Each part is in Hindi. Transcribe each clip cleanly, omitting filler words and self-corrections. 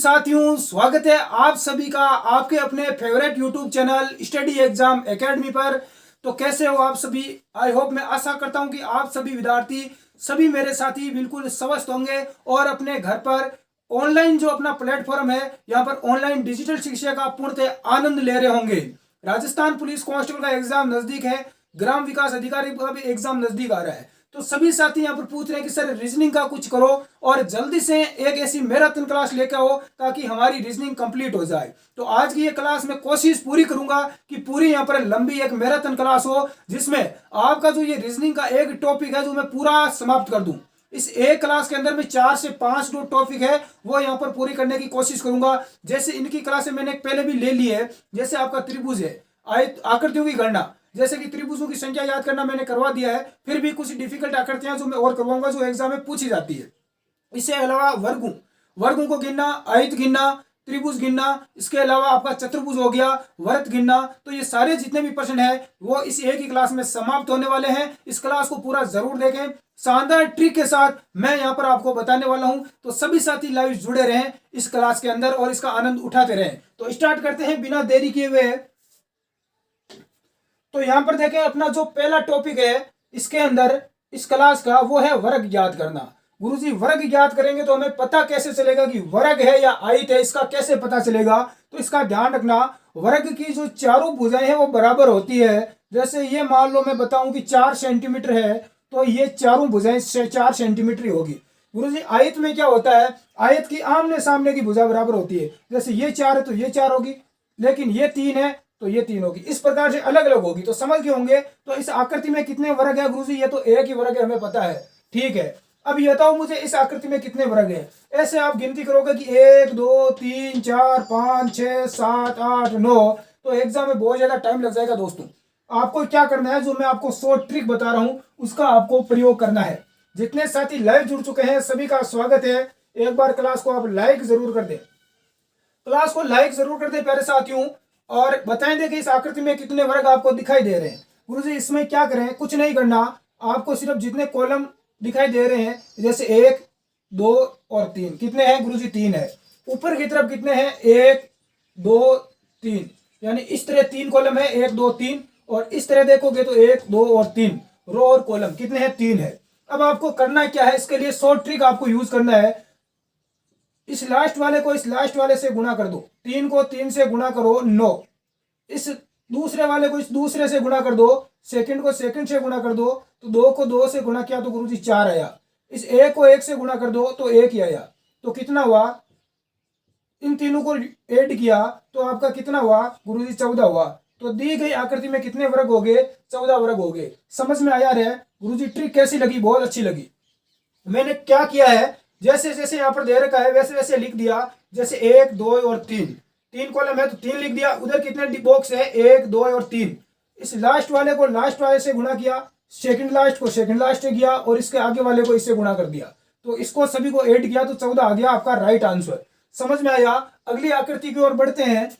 साथियों, स्वागत है आप सभी का आपके अपने favourite YouTube channel study exam academy पर। तो कैसे हो आप सभी? आई होप, मैं आशा करता हूं कि आप सभी विद्यार्थी, सभी मेरे साथी बिल्कुल स्वस्थ होंगे और अपने घर पर ऑनलाइन जो अपना प्लेटफॉर्म है, यहाँ पर ऑनलाइन डिजिटल शिक्षा का पूर्णतः आनंद ले रहे होंगे। राजस्थान पुलिस कांस्टेबल का एग्जाम नजदीक है, ग्राम विकास अधिकारी का भी एग्जाम नजदीक आ रहा है। तो सभी साथी यहाँ पर पूछ रहे हैं कि सर रीजनिंग का कुछ करो और जल्दी से एक ऐसी मैराथन क्लास लेकर आओ ताकि हमारी रीजनिंग कंप्लीट हो जाए। तो आज की ये क्लास में कोशिश पूरी करूंगा कि पूरी यहाँ पर लंबी एक मैराथन क्लास हो, जिसमें आपका जो ये रीजनिंग का एक टॉपिक है जो मैं पूरा समाप्त कर दूं। इस एक क्लास के अंदर में 4 से 5 जो टॉपिक है वो यहाँ पर पूरी करने की कोशिश करूंगा। जैसे इनकी क्लासें मैंने पहले भी ले ली है, जैसे आपका त्रिभुज है, आकृतियों की गणना, जैसे कि त्रिभुजों की संख्या याद करना मैंने करवा दिया है। फिर भी कुछ डिफिकल्ट आकृतियां जो मैं और करवाऊंगा जो एग्जाम में पूछी जाती है। इससे अलावा वर्गों को गिनना, आयत गिनना, त्रिभुज गिनना, इसके अलावा आपका चतुर्भुज हो गया, वृत्त गिनना। तो ये सारे जितने भी प्रश्न है वो इस एक ही क्लास में समाप्त होने वाले हैं। इस क्लास को पूरा जरूर देखें, शानदार ट्रिक के साथ मैं यहाँ पर आपको बताने वाला हूं। तो सभी साथी लाइव जुड़े रहें इस क्लास के अंदर और इसका आनंद उठाते रहें। तो स्टार्ट करते हैं बिना देरी किए हुए। तो यहां पर देखें, अपना जो पहला टॉपिक है इसके अंदर इस क्लास का वो है वर्ग ज्ञात करना। गुरुजी वर्ग ज्ञात करेंगे तो हमें पता कैसे चलेगा कि वर्ग है या आयत है, इसका कैसे पता चलेगा? तो इसका ध्यान रखना, वर्ग की जो चारों भुजाएं हैं वो बराबर होती है। जैसे ये मान लो मैं बताऊं कि 4 सेंटीमीटर है, तो ये चारों भुजाएं 4 सेंटीमीटर होगी। गुरुजी आयत में क्या होता है, आयत की आमने सामने की भुजा बराबर होती है। जैसे ये 4 है तो ये 4 होगी, लेकिन ये 3 है तो ये 3 होगी। इस प्रकार से अलग अलग होगी। तो समझ गए होंगे। तो इस आकृति में कितने वर्ग है गुरुजी? ये तो एक ही वर्ग है, हमें पता है। ठीक है, अब ये बताओ मुझे इस आकृति में कितने वर्ग है। ऐसे आप गिनती करोगे कि 1 2 3 4 5 6 7 8 9। तो एग्जाम में बहुत ज्यादा टाइम लग जाएगा दोस्तों। आपको क्या करना है, जो मैं आपको शॉर्ट ट्रिक बता रहा हूं उसका आपको प्रयोग करना है। जितने साथी लाइव जुड़ चुके हैं सभी का स्वागत है। एक बार क्लास को आप लाइक जरूर कर दे, क्लास को लाइक जरूर कर दे प्यारे साथियों, और बताएं दे कि इस आकृति में कितने वर्ग आपको दिखाई दे रहे हैं। गुरुजी इसमें क्या करें, कुछ नहीं करना, आपको सिर्फ जितने कॉलम दिखाई दे रहे हैं, जैसे 1 2 और 3, कितने हैं गुरुजी? 3 है। ऊपर की तरफ कितने हैं? 1 2 3, यानी इस तरह 3 कॉलम है, 1 2 3। और इस तरह देखोगे तो 1 2 और 3 रो और कॉलम कितने हैं? 3 है। अब आपको करना क्या है, इसके लिए शॉर्ट ट्रिक आपको यूज करना है। इस लास्ट वाले को इस लास्ट वाले से गुणा कर दो, 3 को 3 से गुणा करो 9। इस दूसरे वाले को इस दूसरे से गुणा कर दो, सेकंड को सेकंड से गुणा कर दो, तो 2 को 2 से गुणा किया तो गुरुजी 4 आया। इस 1 को 1 से गुणा कर दो तो 1 ही आया। तो कितना हुआ? इन तीनों को ऐड किया तो आपका कितना हुआ गुरुजी? 14 हुआ। तो दी गई आकृति में कितने वर्ग हो गए? 14 वर्ग हो गए। समझ में आया रे गुरुजी? ट्रिक कैसी लगी? बहुत अच्छी लगी। मैंने क्या किया है, जैसे जैसे यहाँ पर दे रखा है वैसे वैसे लिख दिया। जैसे 1 2 और 3 कॉलम है तो 3 लिख दिया। उधर कितने बॉक्स है? 1 2 और 3। इस लास्ट वाले को लास्ट वाले से गुणा किया, सेकंड लास्ट को सेकंड लास्ट से किया, और इसके आगे वाले को इससे गुणा कर दिया। तो इसको सभी को ऐड किया तो 14 आ गया आपका राइट आंसर। समझ में आया? अगली आकृति की ओर बढ़ते हैं।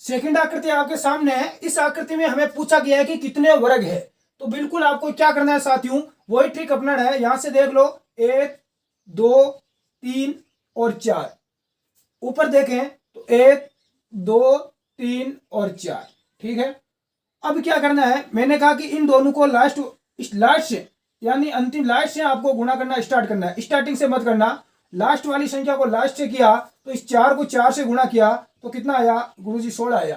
सेकंड आकृति आपके सामने है। इस आकृति में हमें पूछा गया है कि कितने वर्ग है। तो बिल्कुल आपको क्या करना है साथियों, वही ट्रिक अपनाना है। यहां से देख लो 1 2 3 और 4। ऊपर देखें तो 1 2 3 और 4। ठीक है, अब क्या करना है, मैंने कहा कि इन दोनों को लास्ट से यानी अंतिम लास्ट से आपको गुणा करना स्टार्ट करना है। स्टार्टिंग से मत करना। लास्ट वाली संख्या को लास्ट से किया तो इस 4 को 4 से गुणा किया तो कितना आया गुरुजी? 16 आया।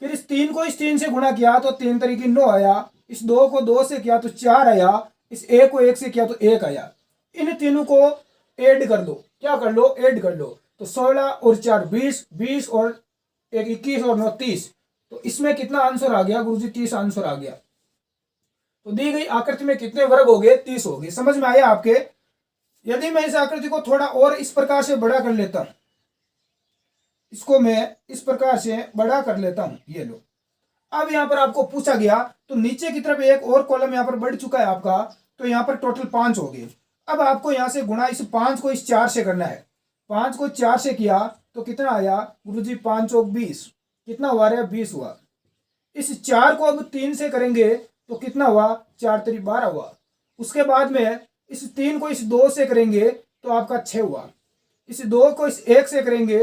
फिर इस 3 को इस 3 से गुणा किया तो 3 तरीके 9 आया। इस 2 को 2 से किया तो 4 आया। इस 1 को 1 से किया तो 1 आया। इन तीनों को ऐड कर दो। क्या कर लो? ऐड कर लो। तो 16 और 4 20, 20 और 1 21 और 9 30। तो इसमें कितना आंसर आ गया गुरुजी? 30 आंसर आ गया। तो दी गई आकृति में कितने वर्ग हो गए? 30 हो गए। समझ में आया आपके? यदि मैं इस आकृति को थोड़ा और इस प्रकार से बड़ा कर लेता हूं, इसको मैं इस प्रकार से बड़ा कर लेता हूं, ये लो। अब यहां पर आपको पूछा गया तो नीचे की तरफ एक और कॉलम यहां पर बढ़ चुका है आपका, तो यहां पर टोटल 5 हो गए। अब आपको यहां से गुणा इस 5 को इस 4 से करना है। 5 को 4 से किया तो कितना आया गुरुजी? 5 चौक 20। कितना हुआ रे? 20 हुआ। इस 4 को अब 3 से करेंगे तो कितना हुआ? 4 3 12 हुआ। उसके बाद में इस 3 को इस 2 से करेंगे तो आपका 6 हुआ। इस 2 को इस 1 से करेंगे,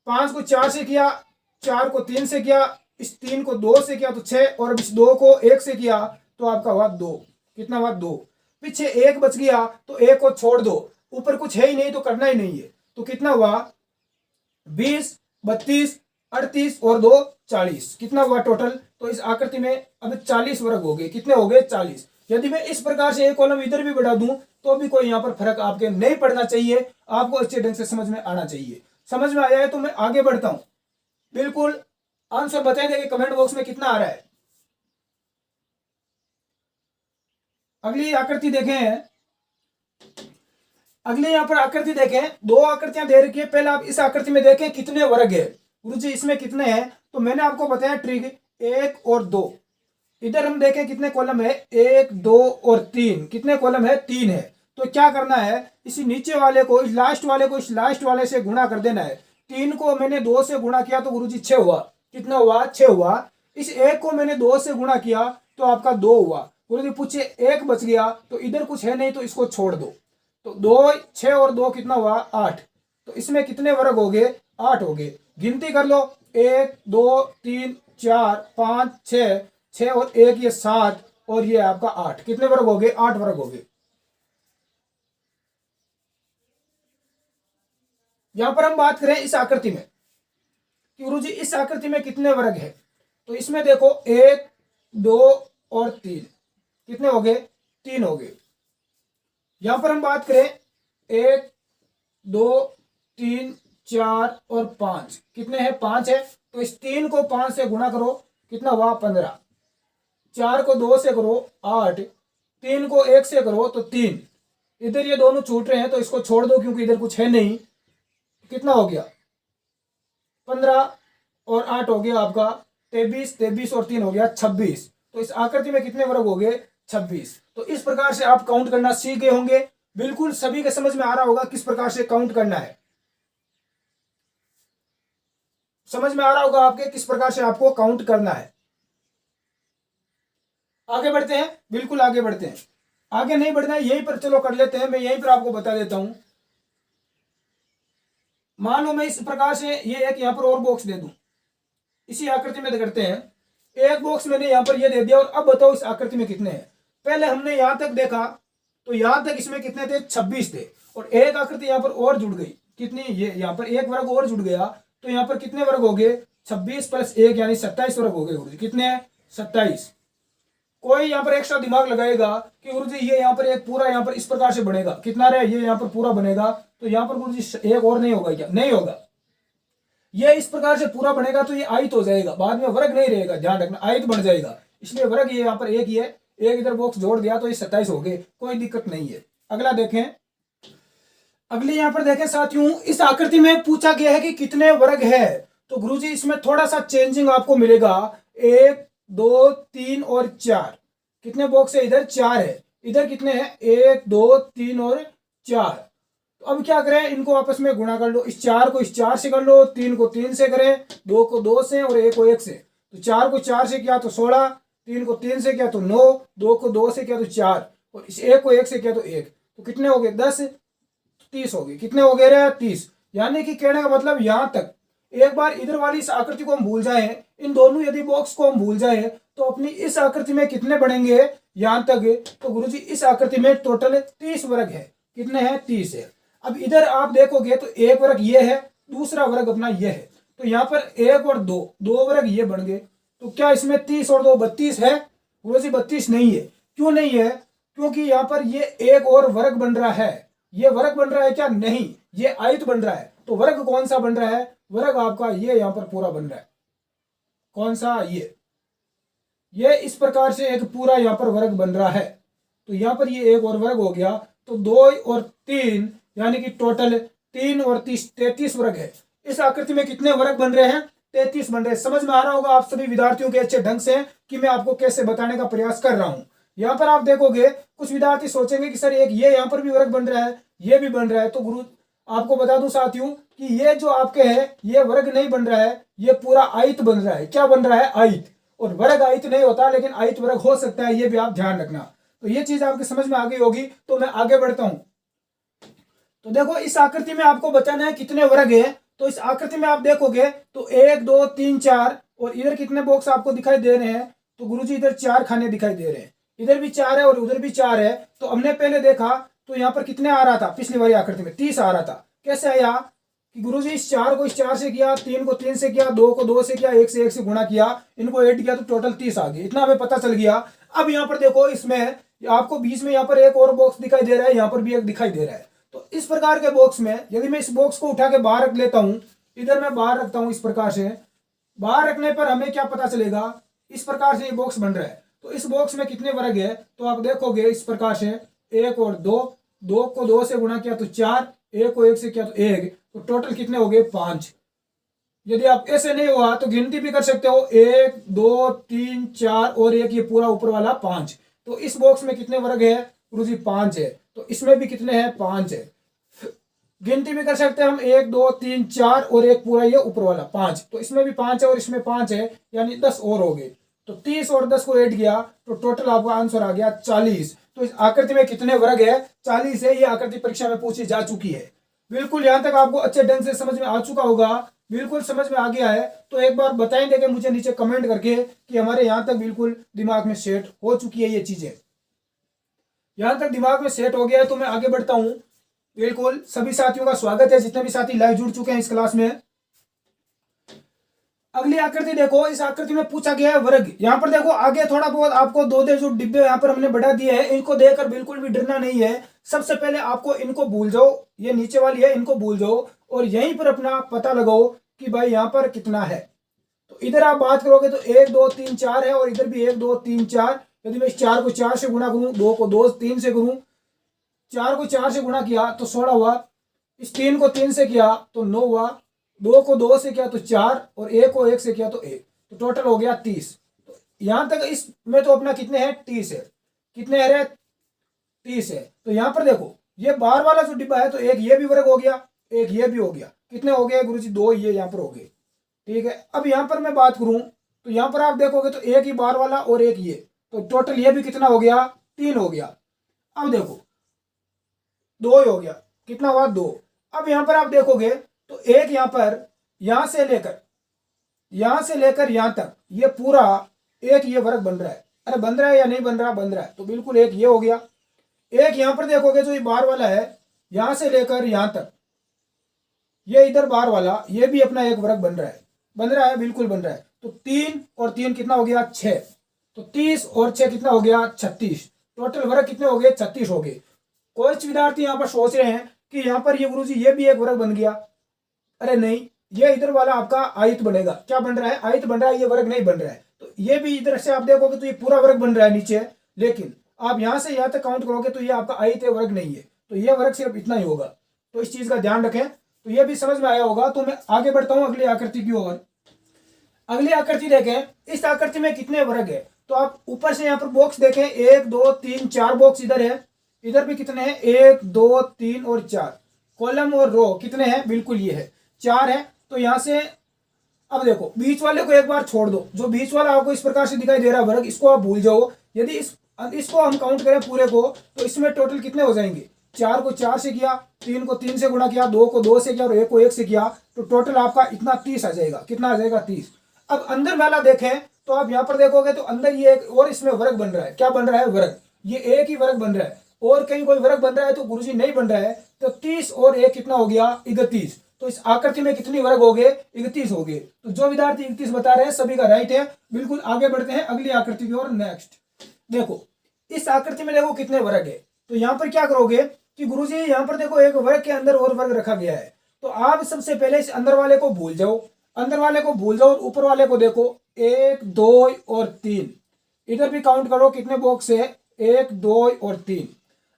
5 को 4 से किया, 4 को 3 से किया, इस 3 को 2 से किया तो 6, और अब इस 2 को 1 से किया तो आपका हुआ 2। कितना हुआ 2। पीछे 1 बच गया तो 1 को छोड़ दो, ऊपर कुछ है ही नहीं तो करना ही नहीं है। तो कितना हुआ 20, 32, 38 और 2 40। कितना हुआ टोटल। तो इस आकृति में अब 40 वर्ग हो गए। कितने हो गए 40। यदि मैं इस प्रकार से एक कॉलम इधर भी बढ़ा दूं तो भी कोई यहाँ पर फर्क आपके नहीं पड़ना चाहिए, आपको अच्छे ढंग से समझ में आना चाहिए। समझ में आया है तो मैं आगे बढ़ता हूं। बिल्कुल आंसर बताएंगे कि कमेंट बॉक्स में कितना आ रहा है। अगली आकृति देखें, अगले यहाँ पर आकृति देखें, 2 आकृतियां दे रखी है। पहले आप इस आकृति में देखें कितने वर्ग है। गुरुजी इसमें कितने हैं, तो मैंने आपको बताया ट्रिक 1 और 2। इधर हम देखें कितने कॉलम है, 1, 2 और 3। कितने कॉलम है 3 है। तो क्या करना है, इसी नीचे वाले को इस लास्ट वाले को इस लास्ट वाले से गुणा कर देना है। 3 को मैंने 2 से गुणा किया तो गुरुजी 6 हुआ। कितना हुआ 6 हुआ। इस 1 को मैंने 2 से गुणा किया तो आपका 2 हुआ। गुरुजी पूछे 1 बच गया तो इधर कुछ है नहीं तो इसको छोड़ दो। तो 2, 6 और 2 कितना हुआ 8। तो इसमें कितने वर्ग हो गए 8 हो गए। गिनती कर लो 1, 2, 3, 4, 5, 6, 6 और 1 ये 7 और ये आपका 8। कितने वर्ग हो गए 8 वर्ग हो गए। यहां पर हम बात करें इस आकृति में कि गुरुजी इस आकृति में कितने वर्ग है। तो इसमें देखो 1, 2 और 3। कितने हो गए 3 हो गए। यहां पर हम बात करें 1, 2, 3, 4 और 5। कितने हैं 5 है। तो इस 3 को 5 से गुणा करो कितना हुआ 15। 4 को 2 से करो 8, 3 को 1 से करो तो 3। इधर ये दोनों छूट रहे हैं तो इसको छोड़ दो क्योंकि इधर कुछ है नहीं। कितना हो गया 15 और 8 हो गया आपका 23, 23 और 3 हो गया 26। तो इस आकृति में कितने वर्ग हो गए 26। तो इस प्रकार से आप काउंट करना सीख गए होंगे। बिल्कुल सभी के समझ में आ रहा होगा किस प्रकार से काउंट करना है। समझ में आ रहा होगा आपके किस प्रकार से आपको काउंट करना है। आगे बढ़ते हैं, बिल्कुल आगे बढ़ते हैं। आगे नहीं बढ़ना है यहीं पर चलो कर लेते हैं। मैं यहीं पर आपको बता देता हूं। मान लो मैं इस प्रकार से ये एक यहां पर और बॉक्स दे दूं। इसी आकृति में करते हैं। एक बॉक्स मैंने यहां पर ये दे दिया और अब बताओ इस आकृति में कितने हैं। पहले हमने यहां तक देखा तो यहां तक इसमें कितने थे 26 थे और एक आकृति यहां पर और जुड़ गई। कितनी ये यहां पर एक वर्ग और जुड़ गया तो यहां पर कितने वर्ग हो गए 26 + 1 यानी 27 वर्ग हो गए। गुरुजी कितने हैं 27। कोई यहाँ पर एक्स्ट्रा दिमाग लगाएगा कि गुरुजी ये यहाँ पर एक पूरा यहाँ पर इस प्रकार से बनेगा। कितना रहे ये यहाँ पर पूरा बनेगा तो यहाँ पर गुरुजी एक और नहीं होगा क्या, नहीं होगा। ये इस प्रकार से पूरा बनेगा तो ये आयत हो जाएगा, बाद में वर्ग नहीं रहेगा। ध्यान रखना आयत बन जाएगा, इसलिए वर्ग ये यहाँ पर एक ही है। एक इधर बॉक्स जोड़ दिया तो ये 27 हो गए, कोई दिक्कत नहीं है। अगला देखें, अगली यहाँ पर देखें साथियों, इस आकृति में पूछा गया है कि कितने वर्ग है। तो गुरुजी इसमें थोड़ा सा चेंजिंग आपको मिलेगा। 1, 2, 3 और 4। कितने बॉक्स है इधर 4 है। इधर कितने हैं 1, 2, 3 और 4। तो अब क्या करें, इनको आपस में गुणा कर लो। इस 4 को इस 4 से कर लो, 3 को 3 से करें, 2 को 2 से और 1 को 1 से। तो 4 को 4 से किया तो 16, 3 को 3 से किया तो 9, 2 को 2 से किया तो 4 और इस 1 को 1 से किया तो 1। तो कितने हो गए 10, 30 हो गए। कितने हो गए रे 30। यानी कि कहने का मतलब यहां तक एक बार इधर वाली इस आकृति को हम भूल जाए, इन दोनों यदि बॉक्स को हम भूल जाए तो अपनी इस आकृति में कितने बनेंगे यहां तक। तो गुरुजी इस आकृति में टोटल 30 वर्ग है। कितने हैं 30 है। अब इधर आप देखोगे तो एक वर्ग ये है, दूसरा वर्ग अपना ये है। तो यहाँ पर 1 और 2, 2 वर्ग ये बन गए। तो क्या इसमें 30 और 2 32 है। गुरुजी 32 नहीं है। क्यों नहीं है, क्योंकि यहाँ पर ये एक और वर्ग बन रहा है। ये वर्ग बन रहा है क्या, नहीं, ये आयत बन रहा है। तो वर्ग कौन सा बन रहा है, वर्ग आपका ये यहाँ पर पूरा बन रहा है। कौन सा, ये इस प्रकार से एक पूरा यहाँ पर वर्ग बन रहा है। तो यहाँ पर ये एक और वर्ग हो गया। तो 2 और 3 यानी कि टोटल 3 और 30 33 वर्ग है। इस आकृति में कितने वर्ग बन रहे हैं 33 बन रहे हैं। समझ में आ रहा होगा आप सभी विद्यार्थियों के अच्छे ढंग से कि मैं आपको कैसे बताने का प्रयास कर रहा हूं। यहाँ पर आप देखोगे कुछ विद्यार्थी सोचेंगे कि सर एक ये यहाँ पर भी वर्ग बन रहा है, ये भी बन रहा है। तो गुरु आपको बता दूं साथियों कि ये जो आपके है ये वर्ग नहीं बन रहा है, ये पूरा आयत बन रहा है। क्या बन रहा है, आयत। और वर्ग आयत नहीं होता, लेकिन आयत वर्ग हो सकता है, ये भी आप ध्यान रखना। तो ये चीज आपकी समझ में आ गई होगी। तो मैं आगे बढ़ता हूं। तो देखो इस आकृति में आपको बताना है कितने वर्ग है। तो इस आकृति में आप देखोगे तो 1 2 3 4 और इधर कितने बॉक्स आपको दिखाई दे रहे हैं। तो गुरुजी इधर 4 खाने दिखाई दे रहे हैं, इधर भी 4 है और उधर भी 4 है। तो हमने पहले देखा तो यहाँ पर कितने आ रहा था, पिछली वाली आकृति में 30 आ रहा था। कैसे आया कि गुरुजी इस 4 को इस 4 से किया, 3 को 3 से किया, 2 को 2 से किया, 1 से गुणा किया, इनको ऐड किया तो टोटल 30 आ गई। इतना हमें पता चल गया। अब यहाँ पर देखो इसमें आपको बीच में यहाँ पर एक और बॉक्स दिखाई दे रहा है, यहाँ पर भी एक दिखाई दे रहा है। तो इस प्रकार के बॉक्स में यदि मैं इस बॉक्स को उठा के बाहर रख लेता हूं, इधर मैं बाहर रखता हूं, इस प्रकार से बाहर रखने पर हमें क्या पता चलेगा, इस प्रकार से ये बॉक्स बन रहा है। तो इस बॉक्स में कितने वर्ग है तो आप देखोगे इस प्रकार से 1 और 2, 2 को 2 से गुणा किया तो 4, 1 को 1 से किया तो 1, तो टोटल कितने हो गए 5। यदि आप ऐसे नहीं हुआ तो गिनती भी कर सकते हो, 1 2 3 4 और 1, ये पूरा ऊपर वाला 5। तो इस बॉक्स में कितने वर्ग है गुरुजी 5 है। तो इसमें भी कितने हैं 5 है। गिनती भी कर सकते हैं हम, 1 2 3 4 और 1 पूरा ये ऊपर वाला 5। तो इसमें भी 5 है और इसमें 5 है, यानी 10 और हो गए। तो 30 और 10 को ऐड किया तो टोटल आपका आंसर आ गया 40। तो इस आकृति में कितने वर्ग है 40 है। ये आकृति परीक्षा में पूछी जा चुकी है। बिल्कुल यहाँ तक आपको अच्छे ढंग से समझ में आ चुका होगा, बिल्कुल समझ में आ गया है। तो एक बार बताएंगे कि मुझे नीचे कमेंट करके कि हमारे यहाँ तक बिल्कुल दिमाग में सेट हो चुकी है ये चीजें। यहाँ तक दिमाग में सेट हो गया है तो मैं आगे बढ़ता हूँ। बिल्कुल सभी साथियों का स्वागत है, जितने भी साथी लाइव जुड़ चुके हैं इस क्लास में। अगली आकृति देखो, इस आकृति में पूछा गया है वर्ग। यहाँ पर देखो आगे थोड़ा बहुत आपको दो जो डिब्बे यहाँ पर हमने बढ़ा दिए हैं, इनको देखकर बिल्कुल भी डरना नहीं है। सबसे पहले आपको इनको भूल जाओ, ये नीचे वाली है इनको भूल जाओ और यहीं पर अपना पता लगाओ कि भाई यहाँ पर कितना है। तो इधर आप बात करोगे तो 1 2 3 4 है और इधर भी 1 2 3 4। यदि मैं इस 4 को 4 से गुणा करूं, 2 को 2 3 से करूं, 4 को 4 से गुणा किया तो 16 हुआ, इस 3 को 3 से किया तो 9 हुआ, 2 को 2 से किया तो 4 और 1 को 1 से किया तो 1, तो टोटल हो गया 30। तो यहां तक इसमें तो अपना कितने हैं 30 है। कितने है रे 30 है। तो यहां पर देखो ये बाहर वाला जो डिब्बा है तो एक ये भी वर्ग हो गया, एक ये भी हो गया। कितने हो गए गुरुजी 2 ये यहाँ पर हो गए। ठीक है, अब यहाँ पर मैं बात करूं तो यहाँ पर आप देखोगे तो एक ही बाहर वाला और एक ये, तो टोटल ये भी कितना हो गया 3 हो गया। अब देखो 2 ही हो गया, कितना हुआ 2। अब यहां पर आप देखोगे तो एक यहां पर यहां से लेकर यहां तक ये पूरा एक ये वर्ग बन रहा है। अरे बन रहा है या नहीं बन रहा, बन रहा है। तो बिल्कुल एक ये हो गया। एक यहां पर देखोगे जो ये बाहर वाला है यहां से लेकर यहां तक, ये इधर बाहर वाला ये भी अपना एक वर्ग बन रहा है, बन रहा है, बिल्कुल बन रहा है। तो 3 और 3 कितना हो गया 6, तो 30 और 6 कितना हो गया 36। टोटल वर्ग कितने हो गए 36 हो गए। कुछ विद्यार्थी यहाँ पर सोच रहे हैं कि यहाँ पर ये गुरुजी ये भी एक वर्ग बन गया। अरे नहीं, ये इधर वाला आपका आयत बनेगा। क्या बन रहा है आयत बन रहा है, ये वर्ग नहीं बन रहा है। तो ये भी इधर से आप देखोगे तो ये पूरा वर्ग बन रहा है नीचे, लेकिन आप यहाँ से यहाँ तक काउंट करोगे तो ये आपका आयत है, वर्ग नहीं है। तो ये वर्ग सिर्फ इतना ही होगा। तो इस चीज का ध्यान रखें। तो ये भी समझ में आया होगा। तो मैं आगे बढ़ता हूँ अगली आकृति की ओर। अगली आकृति देखें, इस आकृति में कितने वर्ग है। तो आप ऊपर से यहाँ पर बॉक्स देखें, 1 2 3 4 बॉक्स इधर है, इधर भी कितने हैं 1 2 3 और 4। कॉलम और रो कितने हैं, बिल्कुल ये है 4 है। तो यहां से अब देखो बीच वाले को एक बार छोड़ दो, जो बीच वाला आपको इस प्रकार से दिखाई दे रहा है वर्ग, इसको आप भूल जाओ। यदि इसको हम काउंट करें पूरे को तो इसमें टोटल कितने हो जाएंगे, 4 को 4 से किया, 3 को 3 से गुणा किया, 2 को 2 से किया और 1 को 1 से किया, तो टोटल आपका इतना 30 आ जाएगा। कितना आ जाएगा 30। अब अंदर वाला देखें तो आप यहाँ पर देखोगे तो अंदर ये एक और इसमें वर्ग बन रहा है। क्या बन रहा है वर्ग, ये एक ही वर्ग बन रहा है और कहीं कोई वर्ग बन रहा है तो गुरुजी नहीं बन रहा है। तो 30 और 1 कितना हो गया 31। तो इस आकृति में कितनी वर्ग हो गए 31 हो गए। तो जो विद्यार्थी 31 बता रहे हैं सभी का राइट है। बिल्कुल आगे बढ़ते हैं अगली आकृति की ओर। नेक्स्ट देखो, इस आकृति में देखो कितने वर्ग है। तो यहाँ पर क्या करोगे कि गुरुजी यहाँ पर देखो एक वर्ग के अंदर और वर्ग रखा गया है। तो आप सबसे पहले इस अंदर वाले को भूल जाओ, अंदर वाले को भूल जाओ और ऊपर वाले को देखो 1 2 और 3। इधर भी काउंट करो कितने बॉक्स है 1 2 और 3।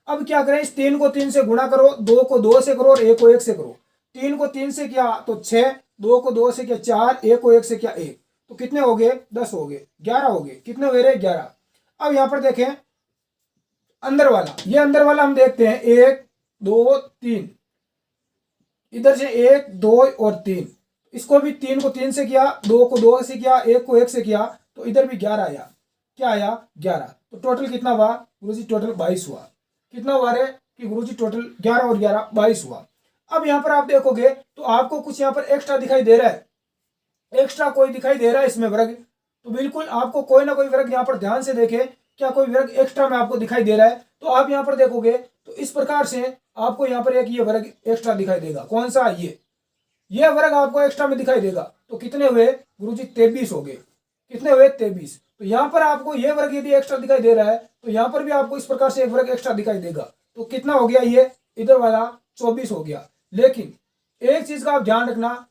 अब क्या करें, इस 3 को 3 से गुणा करो, 2 को 2 से करो और 1 को 1 से करो। 3 को 3 से किया तो 6, 2 को 2 से किया 4, 1 को 1 से किया 1, तो कितने हो गए 10 हो गए, 11 हो गए। कितने हो गए 11। अब यहाँ पर देखें अंदर वाला, ये अंदर वाला हम देखते हैं 1 2 3, इधर से 1 2 और 3। इसको भी 3 को 3 से किया, 2 को 2 से किया, 1 को 1 से किया, तो इधर भी 11 आया। क्या आया 11। तो टोटल कितना हुआ गुरुजी, टोटल 22 हुआ। कितना हुआ रे कि गुरुजी टोटल 11 और 11 22 हुआ। अब यहाँ पर आप देखोगे तो आपको कुछ यहाँ पर एक्स्ट्रा दिखाई दे रहा है, एक्स्ट्रा कोई दिखाई दे रहा है इसमें वर्ग, तो बिल्कुल आपको कोई ना कोई वर्ग यहाँ पर ध्यान से देखे, क्या कोई वर्ग एक्स्ट्रा में आपको दिखाई दे रहा है। तो आप यहाँ पर देखोगे तो इस प्रकार से आपको यहाँ पर एक ये वर्ग एक्स्ट्रा दिखाई देगा। कौन सा? ये वर्ग आपको एक्स्ट्रा में दिखाई देगा। तो कितने हुए गुरुजी? 23 हो गए। कितने हुए? 23। तो यहाँ पर आपको ये वर्ग यदि एक्स्ट्रा दिखाई दे रहा है तो यहाँ पर भी आपको इस प्रकार से एक वर्ग एक्स्ट्रा दिखाई देगा। तो कितना हो गया? ये इधर वाला 24 हो गया। लेकिन एक चीज का आप ध्यान रखना,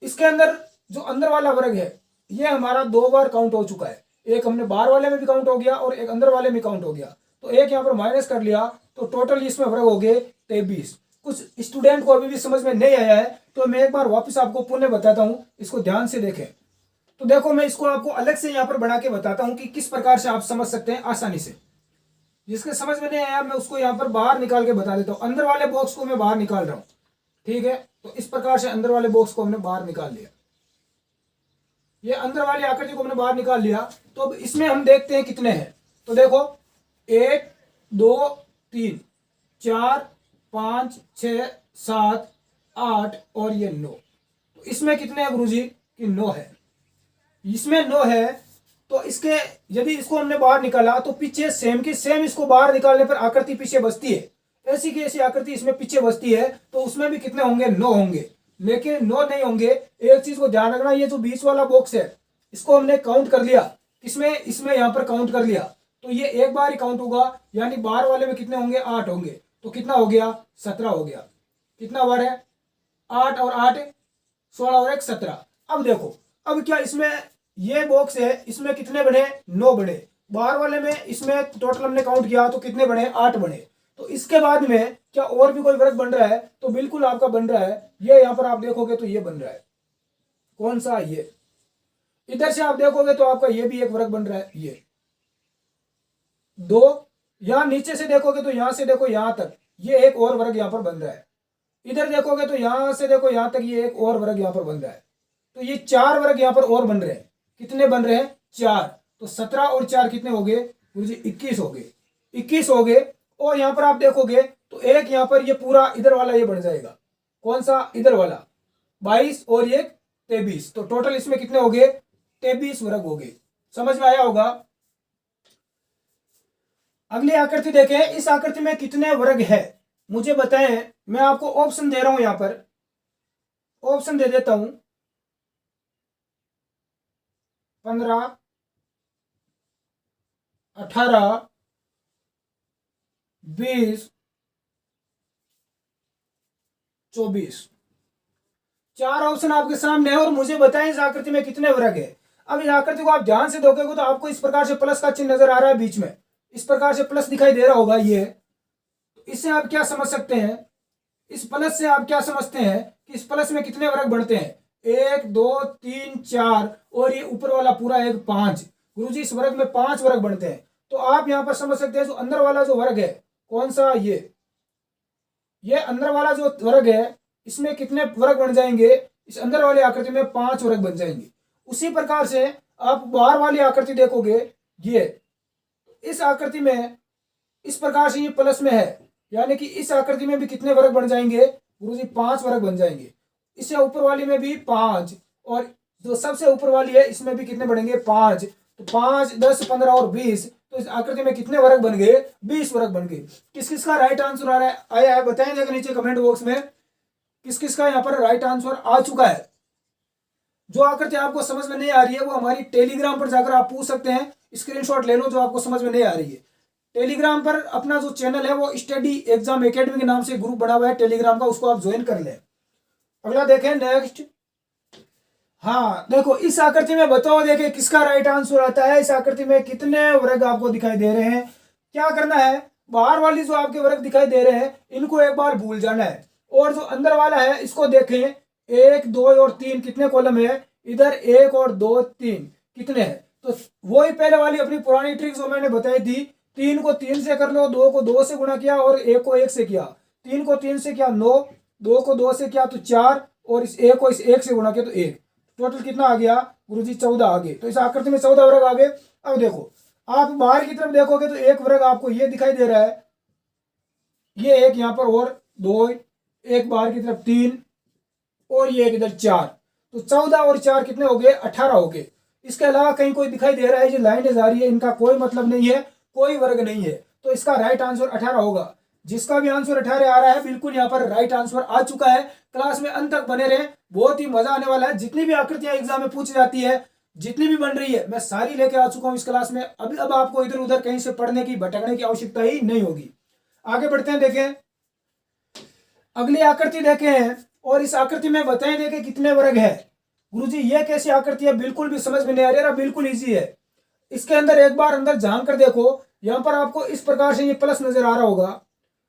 इसके अंदर जो अंदर वाला वर्ग है ये हमारा 2 बार काउंट हो चुका है। एक हमने बाहर वाले में भी काउंट हो गया और एक अंदर वाले में काउंट हो गया। तो एक यहाँ पर माइनस कर लिया तो टोटल इसमें वर्ग हो गए 23। कुछ स्टूडेंट को अभी भी समझ में नहीं आया है तो मैं एक बार वापस आपको पुनः बताता हूँ, इसको ध्यान से देखें। तो देखो मैं इसको आपको अलग से यहाँ पर बना के बताता हूँ कि किस प्रकार से आप समझ सकते हैं आसानी से। जिसके समझ में नहीं आया मैं उसको यहाँ पर बाहर निकाल के बता देता हूँ। अंदर वाले बॉक्स को मैं बाहर निकाल रहा हूँ, ठीक है। तो इस प्रकार से अंदर वाले बॉक्स को हमने बाहर निकाल लिया, ये अंदर वाली आकृति को हमने बाहर निकाल लिया। तो अब इसमें हम देखते हैं कितने हैं। तो देखो 1 2 3 4 5 6 7 8 और ये 9। तो इसमें कितने हैं गुरुजी? कि 9 है। इसमें 9 है। तो इसके यदि इसको हमने बाहर निकाला तो पीछे सेम की सेम इसको बाहर निकालने पर आकृति पीछे बचती है। ऐसी की ऐसी आकृति इसमें पीछे बचती है। तो उसमें भी कितने होंगे? 9 होंगे। लेकिन 9 नहीं होंगे। एक चीज को ध्यान रखना, ये जो बीच वाला बॉक्स है इसको हमने काउंट कर लिया, इसमें इसमें यहाँ पर काउंट कर लिया। तो ये एक बार ही काउंट होगा, यानी बाहर वाले में कितने होंगे? 8 होंगे। तो कितना हो गया? 17 हो गया। कितना बार है? 8 और 8 16 और 1 17। अब देखो, अब क्या इसमें ये बॉक्स है, इसमें कितने बने? 9 बने। बाहर वाले में इसमें टोटल हमने काउंट किया तो कितने बने? 8 बने। तो इसके बाद में क्या और भी कोई वर्ग बन रहा है? तो बिल्कुल आपका बन रहा है। ये यहाँ पर आप देखोगे तो ये बन रहा है। कौन सा? ये। इधर से आप देखोगे तो आपका ये भी एक वर्ग बन रहा है, ये 2। यहां नीचे से देखोगे तो यहां से देखो यहां तक ये एक और वर्ग यहां पर बन रहा है। इधर देखोगे तो यहां से देखो यहां तक ये एक और वर्ग यहां पर बन रहा है। तो ये 4 वर्ग यहां पर और बन रहे हैं। कितने बन रहे हैं? 4। तो 17 और 4 कितने हो गए गुरुजी? 21 हो गए। 21 हो गए। और यहां पर आप देखोगे तो एक यहां पर ये पूरा इधर वाला ये बन जाएगा। कौन सा? इधर वाला 22 और ये 23। तो टोटल इसमें कितने हो गए? 23 वर्ग हो गए। समझ में आया होगा। अगली आकृति देखें। इस आकृति में कितने वर्ग है मुझे बताएं। मैं आपको ऑप्शन दे रहा हूं, यहां पर ऑप्शन दे देता हूं। 15 18 20 24। 4 ऑप्शन आपके सामने है और मुझे बताएं इस आकृति में कितने वर्ग है। अब इस आकृति को आप ध्यान से देखोगे तो आपको इस प्रकार से प्लस का चिन्ह नजर आ रहा है बीच में, इस प्रकार से प्लस दिखाई दे रहा होगा ये। तो इससे आप क्या समझ सकते हैं? इस प्लस से आप क्या समझते हैं कि इस प्लस में कितने वर्ग बनते हैं? 1 2 3 4 और ये ऊपर वाला पूरा एक 5। गुरुजी इस वर्ग में 5 वर्ग बनते हैं। तो आप यहां पर समझ सकते हैं जो अंदर वाला जो वर्ग है, कौन सा? ये अंदर वाला जो वर्ग है इसमें कितने वर्ग बन जाएंगे? इस अंदर वाली आकृति में 5 वर्ग बन जाएंगे। उसी प्रकार से आप बाहर वाली आकृति देखोगे, ये इस आकृति में इस प्रकार से ये प्लस में है, यानी कि इस आकृति में भी कितने वर्ग बन जाएंगे गुरुजी? 5 वर्ग बन जाएंगे। इससे ऊपर वाली में भी 5 और जो सबसे ऊपर वाली है इसमें भी कितने बढ़ेंगे? 5। तो 5 10 15 और 20। तो इस आकृति में कितने वर्ग बन गए? 20 वर्ग बन गए। किस किस का राइट आंसर आया है बताएं देखो नीचे कमेंट बॉक्स में, किस किस का यहाँ पर राइट आंसर आ चुका है। जो आकृति आपको समझ में नहीं आ रही है वो हमारी टेलीग्राम पर जाकर आप पूछ सकते हैं, स्क्रीनशॉट ले लो जो आपको समझ में नहीं आ रही है। टेलीग्राम पर अपना जो चैनल है वो स्टडी एग्जाम एकेडमी के नाम से ग्रुप बना हुआ है टेलीग्राम का, उसको आप ज्वाइन कर लें। अगला देखें नेक्स्ट। हाँ देखो इस आकृति में बताओ, देखें किसका राइट आंसर आता है। इस आकृति में कितने वर्ग आपको दिखाई दे रहे हैं? क्या करना है, बाहर वाली जो आपके वर्ग दिखाई दे रहे हैं इनको एक बार भूल जाना है और जो अंदर वाला है इसको देखें। 1 2 और 3 कितने कॉलम है? इधर 1 और 2 3 कितने हैं? तो वही पहले वाली अपनी पुरानी ट्रिक जो मैंने बताई थी, 3 को 3 से कर लो, 2 को 2 से गुणा किया और 1 को 1 से किया, 3 को 3 से किया 9, 2 को 2 से किया तो 4 और इस 1 को इस 1 से गुणा किया तो 1। टोटल कितना आ गया गुरुजी? 14 आ गए। तो इस आकृति में 14 वर्ग आ गए। अब देखो आप बाहर की तरफ देखोगे तो एक वर्ग आपको ये दिखाई दे रहा है, ये एक यहाँ पर और 2, एक बाहर की तरफ 3 और ये एक इधर 4, तो 14 और 4 कितने हो गए? 18 हो गए। इसके अलावा कहीं कोई दिखाई दे रहा है जो लाइनें जा रही है, इनका कोई मतलब नहीं है, कोई वर्ग नहीं है, तो इसका राइट आंसर 18 होगा। जिसका भी आंसर 18 आ रहा है बिल्कुल यहाँ पर राइट आंसर आ चुका है। क्लास में अंत तक बने रहे, बहुत ही मजा आने वाला है। जितनी भी आकृतियां एग्जाम में पूछी जाती है, जितनी भी बन रही है, मैं सारी लेके आ चुका हूँ इस क्लास में। अब आपको इधर उधर कहीं से पढ़ने की, भटकने की आवश्यकता ही नहीं होगी। आगे बढ़ते हैं, देखें अगली आकृति देखें और इस आकृति में बताएं देखें कितने वर्ग है। गुरुजी ये कैसी आकृति है, बिल्कुल भी समझ में नहीं आ रही, बिल्कुल इजी है। इसके अंदर एक बार अंदर झांक कर देखो, यहाँ पर आपको इस प्रकार से ये प्लस नजर आ रहा होगा,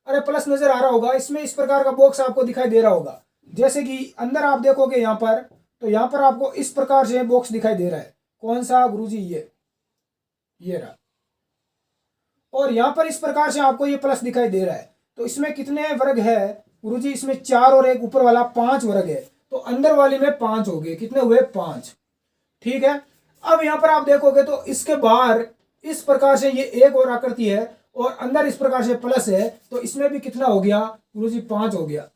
अरे प्लस नजर आ रहा होगा, इसमें इस प्रकार का बॉक्स आपको दिखाई दे रहा होगा। जैसे कि अंदर आप देखोगे यहाँ पर, तो यहाँ पर आपको इस प्रकार से बॉक्स दिखाई दे रहा है। कौन सा गुरुजी? ये रहा। और यहाँ पर इस प्रकार से आपको ये प्लस दिखाई दे रहा है। तो इसमें कितने वर्ग है गुरुजी? इसमें 4 और एक ऊपर वाला 5 वर्ग है। तो अंदर वाले में 5 हो गए, कितने हुए? 5। ठीक है। अब यहाँ पर आप देखोगे तो इसके बाहर इस प्रकार से ये एक और आकृति है और अंदर इस प्रकार से प्लस है, तो इसमें भी कितना हो गया गुरुजी? 5 हो गया।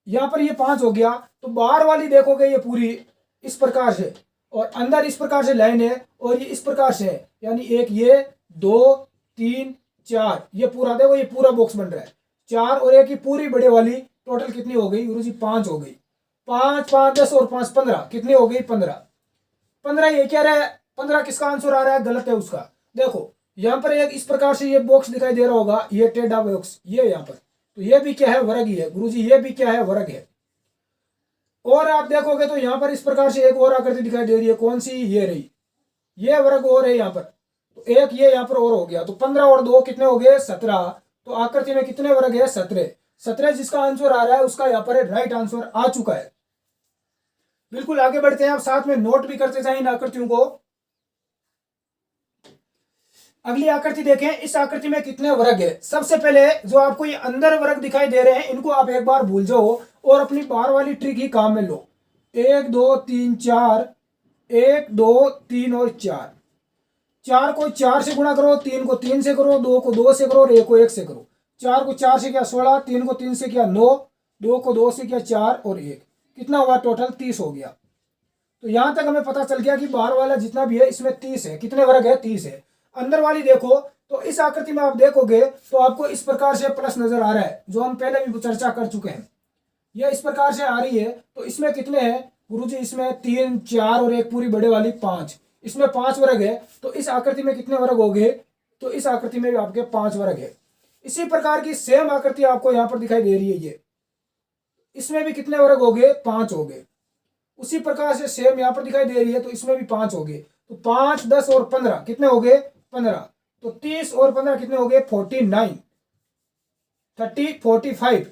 यहाँ पर ये 5 हो गया। तो बाहर वाली देखोगे ये पूरी इस प्रकार से, और अंदर इस प्रकार से लाइन है, और ये इस प्रकार से है, यानी एक ये 2 3 4, ये पूरा देखो, ये पूरा बॉक्स बन रहा है। 4 और एक ही पूरी बड़े वाली, टोटल कितनी हो गई गुरुजी? 5 हो गई। 5 5 10 और 5 15, कितनी हो गई? 15। 15 ये क्या रहा है? 15 किसका आंसर आ रहा है? गलत है उसका। देखो यहाँ पर एक इस प्रकार से ये बॉक्स दिखाई दे रहा होगा, ये टेढ़ा बॉक्स, ये यहाँ पर, तो ये भी क्या है? वर्ग ही है गुरुजी, ये भी क्या है? वर्ग है। और आप देखोगे तो यहाँ पर इस प्रकार से एक और आकृति दिखाई दे रही है, कौन सी? ये रही, ये वर्ग और है यहाँ पर, तो एक ये यहाँ पर और हो गया, तो 15 और 2 कितने हो गए? 17। तो आकृति में कितने वर्ग है? 17। 17 जिसका आंसर आ रहा है उसका यहाँ पर राइट आंसर आ चुका है। बिल्कुल आगे बढ़ते हैं, आप साथ में नोट भी करते जाए इन आकृतियों को। अगली आकृति देखें, इस आकृति में कितने वर्ग है। सबसे पहले जो आपको ये अंदर वर्ग दिखाई दे रहे हैं, इनको आप एक बार भूल जाओ और अपनी बाहर वाली ट्रिक ही काम में लो। 1 2 3 4, 1 2 3 और 4। 4 को 4 से गुणा करो, 3 को 3 से करो, 2 को 2 से करो और 1 को 1 से करो। 4 को 4 से किया 16, 3 को 3 से किया 9, 2 को 2 से किया 4 और 1, कितना हुआ? टोटल 30 हो गया। तो यहां तक हमें पता चल गया कि बाहर वाला जितना भी है इसमें 30 है। कितने वर्ग है? 30 है। अंदर वाली देखो तो इस आकृति में आप देखोगे तो आपको इस प्रकार से प्लस नजर आ रहा है, जो हम पहले भी चर्चा कर चुके हैं। यह इस प्रकार से आ रही है, तो इसमें कितने हैं गुरुजी? इसमें 3 4 और एक पूरी बड़े वाली 5, इसमें 5 वर्ग है। तो इस आकृति में कितने वर्ग हो गए? तो इस आकृति में भी आपके 5 वर्ग है। इसी प्रकार की सेम आकृति आपको यहाँ पर दिखाई दे रही है, ये इसमें भी कितने वर्ग हो गए? 5 हो गए। उसी प्रकार से सेम यहाँ पर दिखाई दे रही है, तो इसमें भी 5 हो गए। तो 5 10 और 15 कितने हो गए? 15। तो 30 और 15 कितने हो गए? 49। 30 45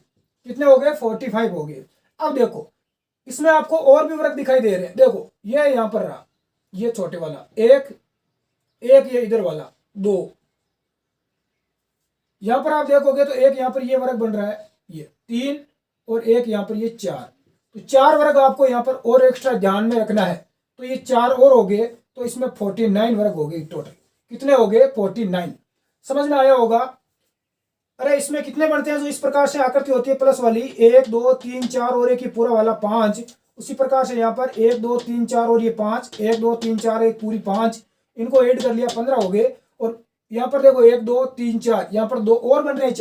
कितने हो गए? 45 हो गए। अब देखो इसमें आपको और भी वर्ग दिखाई दे रहे हैं। देखो ये यहाँ पर रहा, ये छोटे वाला 1, ये इधर वाला 2। यहां पर आप देखोगे तो एक यहाँ पर ये वर्ग बन रहा है, ये 3 और एक यहाँ पर ये 4। तो 4 वर्ग आपको यहाँ पर और एक्स्ट्रा ध्यान में रखना है। तो ये 4 और हो गए, तो इसमें 49 वर्ग हो गए टोटल। कितने हो गए? 49। समझ में आया होगा? अरे इसमें कितने बनते हैं? जो इस प्रकार से आकृति होती है प्लस वाली, 1 2 3 4 और एक ही पूरा वाला 5। उसी प्रकार से यहाँ पर 1 2 3 4 और ये 5, 1 2 3 4 एक पूरी 5, इनको ऐड कर लिया 15 हो गए। और यहाँ पर देखो 1 2 3 4, यहाँ पर 2 और बन रहे हैं,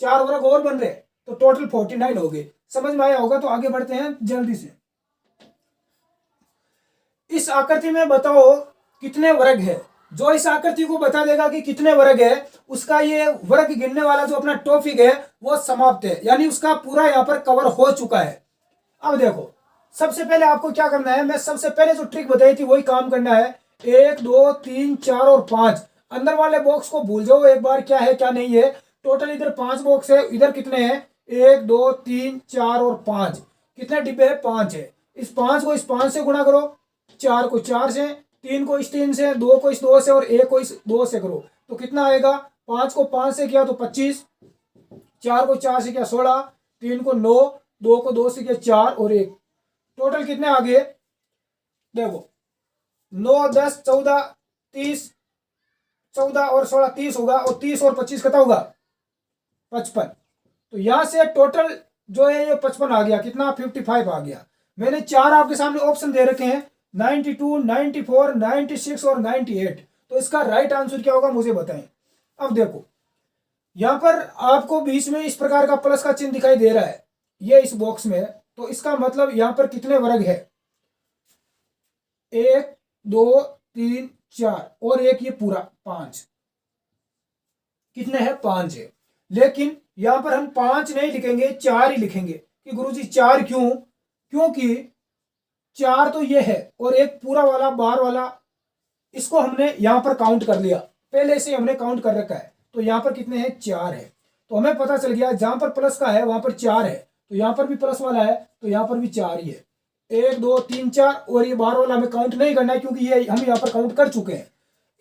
4 वर्ग और बन रहे हैं, तो टोटल 49 हो गए। समझ में आया होगा? तो आगे बढ़ते हैं जल्दी से। इस आकृति में बताओ कितने वर्ग है। जो इस आकृति को बता देगा कि कितने वर्ग है, उसका ये वर्ग गिनने वाला जो अपना टॉपिक है वो समाप्त है, यानी उसका पूरा यहाँ पर कवर हो चुका है। अब देखो सबसे पहले आपको क्या करना है, मैं सबसे पहले जो ट्रिक बताई थी वही काम करना है। 1 2 3 4 और 5, अंदर वाले बॉक्स को भूल जाओ एक बार क्या है क्या नहीं है। टोटल इधर 5 बॉक्स है, इधर कितने हैं? 1 2 3 4 और 5। कितने डिब्बे है? 5 है। इस 5 को इस 5 से गुणा करो, 4 को 4 से, 3 को इस 3 से, 2 को इस 2 से और 1 को इस 2 से करो, तो कितना आएगा? 5 को 5 से किया तो 25, 4 को 4 से किया 16, 3 को 9, 2 को 2 से किया 4 और 1, टोटल कितने आ गए? देखो 9 10 14 30, 14 और 16 30 होगा, और 30 और 25 कितना होगा? 55। तो यहाँ से टोटल जो है ये 55 आ गया, कितना 55 आ गया। मैंने चार आपके सामने ऑप्शन दे रखे हैं 92, 94, 96 और 98। तो इसका राइट आंसर क्या होगा मुझे बताएं। अब देखो यहाँ पर आपको बीच में इस प्रकार का प्लस का चिन्ह दिखाई दे रहा है, ये इस बॉक्स में है। तो इसका मतलब यहाँ पर कितने वर्ग है, 1 2 3 4 और एक ये पूरा 5, कितने हैं 5 है। लेकिन यहां पर हम 5 नहीं लिखेंगे, 4 ही लिखेंगे कि गुरुजी 4 क्यों, क्योंकि 4 तो ये है और एक पूरा वाला बार वाला, इसको हमने यहां पर काउंट कर लिया, पहले से हमने काउंट कर रखा है। तो यहां पर कितने हैं 4 है। तो हमें पता चल गया जहां पर प्लस का है वहां पर 4 है, तो यहां पर भी प्लस वाला है तो यहां पर भी 4 ही है। 1 2 3 4 और ये बार वाला हमें काउंट नहीं करना है क्योंकि ये हम यहाँ पर काउंट कर चुके हैं।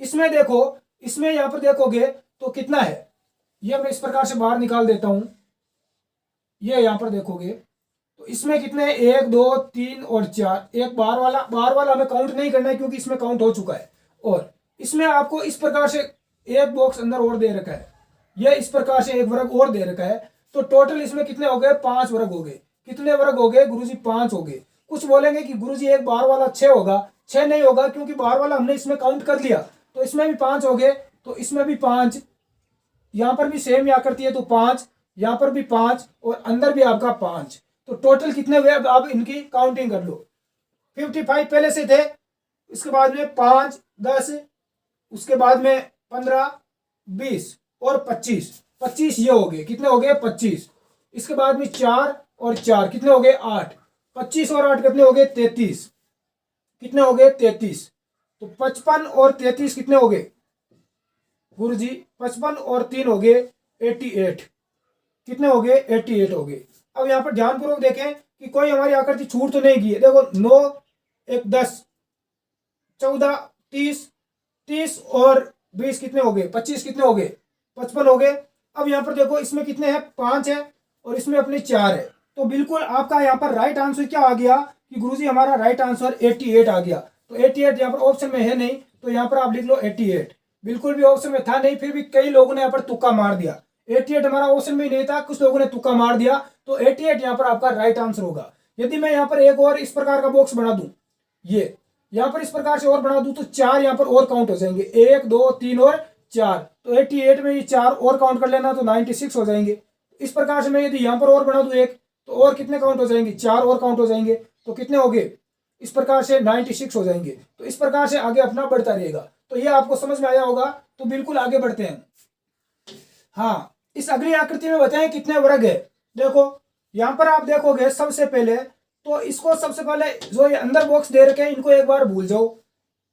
इसमें देखो, इसमें यहाँ पर देखोगे तो कितना है, ये मैं इस प्रकार से बाहर निकाल देता हूं। ये यहां पर देखोगे तो इसमें कितने हैं 1 2 3 और 4। एक बार वाला हमें काउंट नहीं करना है क्योंकि इसमें काउंट हो चुका है। और इसमें आपको इस प्रकार से एक बॉक्स अंदर और दे रखा है, ये इस प्रकार से एक वर्ग और दे रखा है। तो टोटल इसमें कितने हो गए 5 वर्ग हो गए। कितने वर्ग हो गए गुरुजी 5 हो गए। कुछ बोलेंगे कि गुरुजी एक बार वाला 6 होगा, 6 नहीं होगा क्योंकि बार वाला हमने इसमें काउंट कर लिया। तो इसमें भी 5 हो गए, तो इसमें भी 5, यहां पर भी सेम या करती है तो 5, यहां पर भी 5 और अंदर भी आपका 5। तो टोटल कितने हुए अब इनकी काउंटिंग कर लो। 55 पहले से थे, इसके बाद में 5 10, उसके बाद में 15 20 और 25, 25 ये हो गए, कितने हो गए 25। इसके बाद में 4 और 4 कितने हो गए 8, 25 और 8 कितने हो गए 33, कितने हो गए 33। तो 55 और 33 कितने हो गए गुरुजी 55 और 3 हो गए 88, कितने हो गए 88 हो गए। अब यहाँ पर ध्यानपूर्वक देखें कि कोई हमारी आकृति छूट तो नहीं की है। देखो 9 1 10 14 30, 30 और 20 कितने हो गए 25, कितने हो गए 55 हो गए। अब यहाँ पर देखो इसमें कितने हैं 5 है और इसमें अपने 4 है। तो बिल्कुल आपका यहाँ पर राइट आंसर क्या आ गया कि गुरुजी हमारा राइट आंसर 88 आ गया। तो 88 यहाँ पर ऑप्शन में है नहीं, तो यहाँ पर आप लिख लो 88। बिल्कुल भी ऑप्शन में था नहीं, फिर भी कई लोगों ने यहाँ पर तुक्का मार दिया। 88 हमारा ऑप्शन में ही नहीं था, कुछ लोगों ने तुक्का मार दिया, तो 88 यहाँ पर आपका राइट आंसर होगा। यदि मैं यहाँ पर एक और इस प्रकार का बॉक्स बना दूं, ये यहाँ पर इस प्रकार से और बना दूं, तो 4 यहाँ पर और काउंट हो जाएंगे, 1 2 3 और 4। तो 88 में ये 4 और काउंट कर लेना तो 96 हो जाएंगे। इस प्रकार से मैं यदि यहाँ पर और बना दूं एक, तो और कितने काउंट हो जाएंगे 4 और काउंट हो जाएंगे, तो कितने हो गए इस प्रकार से 96 हो जाएंगे। तो इस प्रकार से आगे अपना बढ़ता रहेगा। तो ये आपको समझ में आया होगा, तो बिल्कुल आगे बढ़ते हैं। हाँ, इस अगली आकृति में बताएं कितने वर्ग है। देखो यहाँ पर आप देखोगे सबसे पहले, तो इसको सबसे पहले जो ये अंदर बॉक्स दे रखे हैं इनको एक बार भूल जाओ।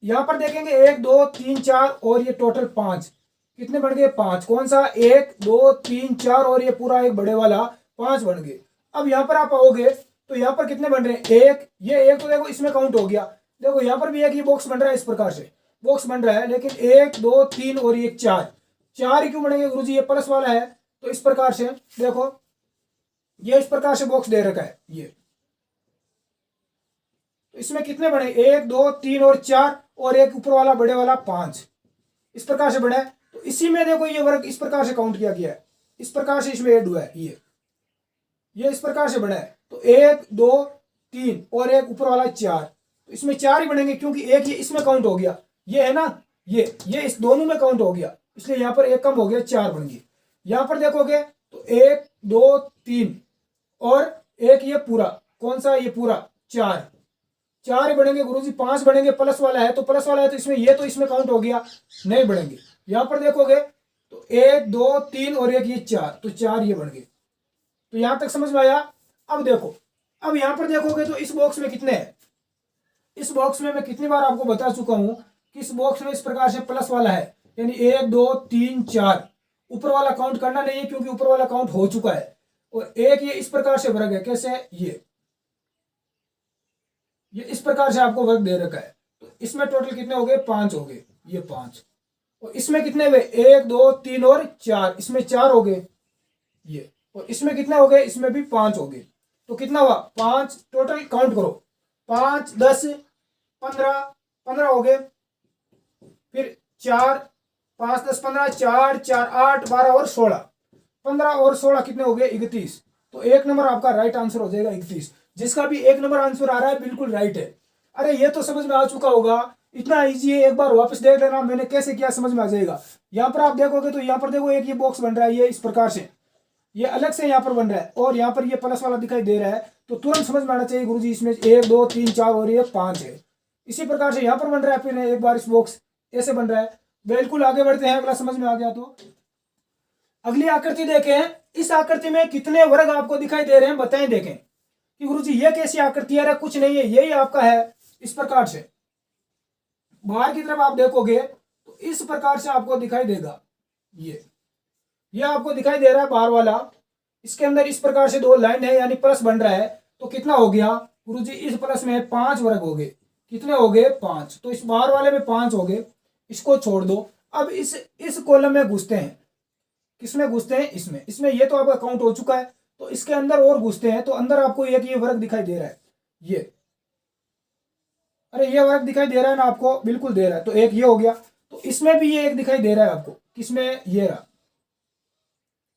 यहाँ पर देखेंगे 1 2 3 4 और ये टोटल 5, कितने बन गए 5। कौन सा 1 2 3 4 और ये पूरा एक बड़े वाला 5 बन गए। अब यहाँ पर आप आओगे तो यहाँ पर कितने बन रहे हैं 1, ये 1 तो देखो इसमें काउंट हो गया। देखो यहाँ पर भी एक ये बॉक्स बन रहा है, इस प्रकार से बॉक्स बन रहा है, लेकिन 1 2 3 और ये 4, 4 क्यों बनेंगे गुरुजी, ये प्लस वाला है। तो इस प्रकार से देखो ये इस प्रकार से बॉक्स दे रखा है ये, तो इसमें कितने बने 1 2 3 और 4 और एक ऊपर वाला बड़े वाला 5, इस प्रकार से बना है। तो इसी में देखो ये वर्ग इस प्रकार से काउंट किया गया है, इस प्रकार से इसमें ऐड हुआ है, ये इस प्रकार से बना है। तो 1 2 3 और एक ऊपर वाला 4, तो इसमें 4 ही बनेंगे क्योंकि एक ये इसमें काउंट हो गया, ये है ना, ये इस दोनों में काउंट हो गया, इसलिए यहाँ पर एक कम हो गया 4 बन गए। यहाँ पर देखोगे तो 1 2 3 और एक ये पूरा, कौन सा ये पूरा 4, 4 ही बनेंगे गुरुजी। 5 बनेंगे, प्लस वाला है तो प्लस वाला है, तो इसमें ये तो इसमें काउंट हो गया, नहीं बनेंगे। यहाँ पर देखोगे तो 1 2 3 और एक ये 4, तो 4 ये बन गए। तो यहां तक समझ में आया। अब देखो, अब यहां पर देखोगे तो इस बॉक्स में कितने हैं, इस बॉक्स में मैं कितनी बार आपको बता चुका हूं कि इस बॉक्स में इस प्रकार से प्लस वाला है, यानी 1 2 3 4, ऊपर वाला काउंट करना नहीं है क्योंकि ऊपर वाला काउंट हो चुका है। और एक ये इस प्रकार से वर्ग है, कैसे ये इस प्रकार से आपको वर्ग दे रखा है। तो इसमें टोटल कितने हो गए 5 हो गए, ये 5। और इसमें कितने हुए 1 2 3 और 4, इसमें 4 हो गए ये। और इसमें कितने हो गए, इसमें भी 5 हो गए। तो कितना हुआ 5, टोटल काउंट करो 5 10 15, 15 हो गए। फिर 4 5 10 15, 4 4 8 12 और 16, 15 और 16 कितने हो गए 31। तो एक नंबर आपका राइट आंसर हो जाएगा 31। जिसका भी एक नंबर आंसर आ रहा है बिल्कुल राइट है। अरे ये तो समझ में आ चुका होगा, इतना इजी है, एक बार वापस देख लेना मैंने कैसे किया, समझ में आ जाएगा। यहाँ पर आप देखोगे तो यहाँ पर देखो एक ये बॉक्स बन रहा है, ये इस प्रकार से, ये अलग से यहाँ पर बन रहा है और यहाँ पर ये प्लस वाला दिखाई दे रहा है, तो तुरंत समझ में आना चाहिए गुरुजी इसमें 1 2 3 4 और ये 5 है। इसी प्रकार से यहाँ पर बन रहा है, फिर एक बार इस बॉक्स ऐसे बन रहा है। बिल्कुल आगे बढ़ते हैं, अगला समझ में आ गया तो अगली आकृति देखें। इस आकृति में कितने वर्ग आपको दिखाई दे रहे हैं बताएं, देखें कि गुरुजी ये कैसी आकृति है। कुछ नहीं है, यही आपका है इस प्रकार से। बाहर की तरफ आप देखोगे तो इस प्रकार से आपको दिखाई देगा, ये आपको दिखाई दे रहा है बाहर वाला। इसके अंदर इस प्रकार से 2 लाइन है, यानी प्लस बन रहा है। तो कितना हो गया गुरुजी, इस प्लस में 5 वर्ग हो गए। कितने हो गए 5। तो इस बाहर वाले में 5 हो गए, इसको छोड़ दो। अब इस कॉलम में घुसते हैं, किसमें घुसते हैं, इसमें ये तो आपका काउंट हो चुका है। तो इसके अंदर और घुसते हैं, तो अंदर आपको एक ये वर्ग दिखाई दे रहा है, ये, अरे ये वर्ग दिखाई दे रहा है ना आपको, बिल्कुल दे रहा है। तो एक ये हो गया, तो इसमें भी ये एक दिखाई दे रहा है आपको, किसमें, ये रहा,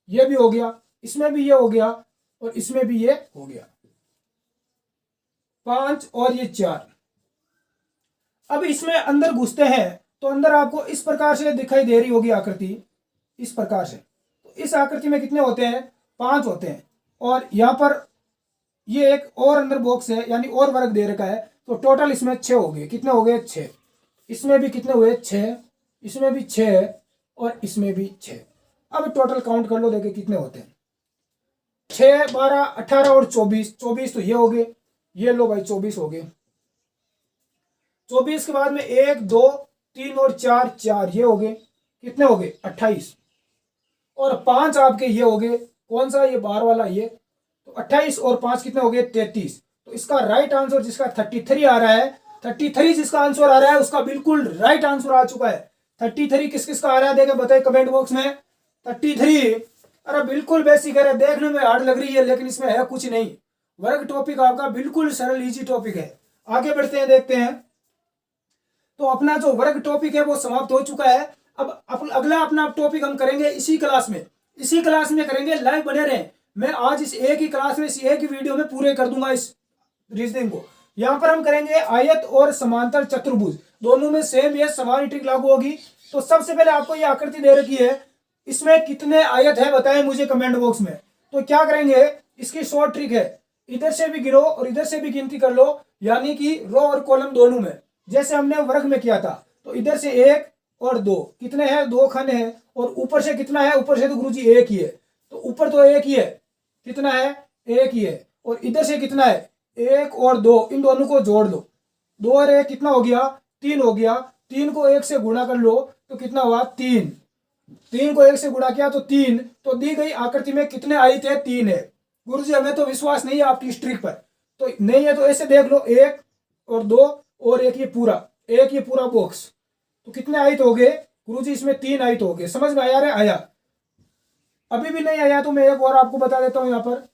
ये भी हो गया, इसमें भी ये हो गया और इसमें भी ये हो गया। 5 और ये 4। अब इसमें अंदर घुसते हैं तो अंदर आपको इस प्रकार से दिखाई दे रही होगी आकृति, इस प्रकार से। तो इस आकृति में कितने होते हैं, 5 होते हैं। और यहाँ पर ये एक और अंदर बॉक्स है, यानी और वर्ग दे रखा है। तो टोटल इसमें 6 हो गए। कितने हो गए 6। इसमें भी कितने हुए 6, इसमें भी 6 और इसमें भी 6। अब टोटल काउंट कर लो, देखे कितने होते हैं। 6 12 18 और 24, 24 तो ये हो गए, ये लो भाई 24 हो गए। 24 के बाद में 1 2 3 और 4, 4 ये हो गए, कितने हो गए 28। और 5 आपके ये हो गए, कौन सा, ये बाहर वाला ये। तो 28 और 5 कितने हो गए 33। तो इसका राइट आंसर जिसका 33 आ रहा है, 33 जिसका आंसर आ रहा है उसका बिल्कुल राइट आंसर आ चुका है। 33 किस किस का आ रहा है देखे बताइए कमेंट बॉक्स में। 33, अरे बिल्कुल बेसिक है, देखने में हार्ड लग रही है लेकिन इसमें है कुछ नहीं। वर्ग टॉपिक आपका बिल्कुल सरल इजी टॉपिक है। आगे बढ़ते हैं, देखते हैं। तो अपना जो वर्ग टॉपिक है वो समाप्त हो चुका है। अब अगला अपना टॉपिक हम करेंगे इसी क्लास में करेंगे। लाइव बने रहें, मैं आज इस एक ही क्लास में, इस एक ही वीडियो में पूरे कर दूंगा इस रीजनिंग को। यहाँ पर हम करेंगे आयत और समांतर चतुर्भुज, दोनों में सेम ये समान ट्रिक लागू होगी। तो सबसे पहले आपको ये आकृति दे रखी है, इसमें कितने आयत है बताएं मुझे कमेंट बॉक्स में। तो क्या करेंगे, इसकी शॉर्ट ट्रिक है, इधर से भी गिरो और इधर से भी गिनती कर लो, यानी कि रो और कॉलम दोनों में, जैसे हमने वर्ग में किया था। तो इधर से 1 और 2 कितने हैं, 2 खाने हैं। और ऊपर से कितना है, ऊपर से तो गुरुजी 1 ही है, तो ऊपर तो 1 ही है, कितना है 1 ही है। और इधर से कितना है 1 और 2, इन दोनों को जोड़ लो, 2 और 1 कितना हो गया 3 हो गया। 3 को 1 से गुणा कर लो तो कितना हुआ 3, 3 को 1 से गुणा किया तो 3। तो दी गई आकृति में कितने आए थे 3 है। गुरुजी हमें तो विश्वास नहीं है आपकी इस ट्रिक पर, तो नहीं है तो ऐसे देख लो 1 और 2 और एक ये पूरा बॉक्स, तो कितने आयत हो गए गुरुजी, इसमें 3 आयत हो गए। समझ में आया रे, आया। अभी भी नहीं आया तो मैं एक और आपको बता देता हूं, यहाँ पर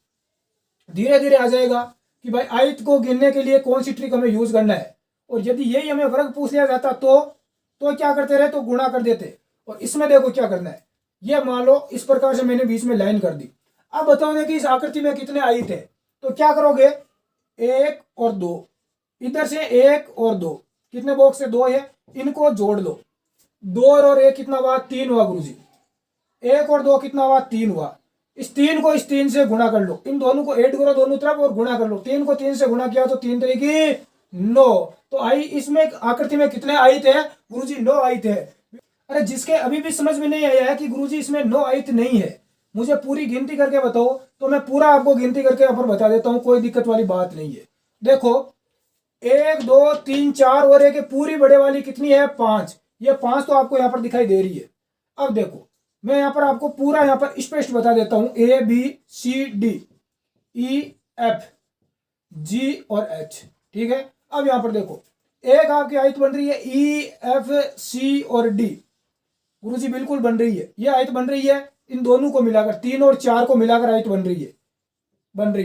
धीरे धीरे आ जाएगा कि भाई आयत को गिनने के लिए कौन सी ट्रिक हमें यूज करना है। और यदि यही हमें वर्ग पूछ लिया जाता तो क्या करते रहे, तो गुणा कर देते। और इसमें देखो क्या करना है, ये मान लो इस प्रकार से मैंने बीच में लाइन कर दी। अब बताओगे कि इस आकृति में कितने आयत है, तो क्या करोगे 1 और 2, इधर से 1 और 2, कितने बॉक्स से 2 है, इनको जोड़ लो। 2 और 1 कितना हुआ 3 हुआ गुरुजी। 1 और 2 कितना हुआ 3 हुआ। इस 3 को इस 3 से गुणा कर लो, इन दोनों को ऐड करो दोनों तरफ और गुणा कर लो। 3 को 3 से गुणा किया तो 3 3 9। तो आई इसमें आकृति में कितने आयत है गुरुजी, 9 आयत है। अरे जिसके अभी भी समझ में नहीं आया है कि गुरुजी इसमें 9 आयत नहीं है, मुझे पूरी गिनती करके बताओ, तो मैं पूरा आपको गिनती करके यहाँ पर बता देता हूँ, कोई दिक्कत वाली बात नहीं है। देखो 1 2 3 4 और एक पूरी बड़े वाली कितनी है 5, ये 5 तो आपको यहाँ पर दिखाई दे रही है। अब देखो मैं यहाँ पर आपको पूरा यहाँ पर स्पष्ट बता देता हूँ, ABCD EF G और H, ठीक है। अब यहाँ पर देखो एक आपकी आयत बन रही है EFC और D, गुरुजी बिल्कुल बन रही है, ये आयत बन रही है। इन दोनों को मिलाकर 3 और 4 को मिलाकर आयत बन रही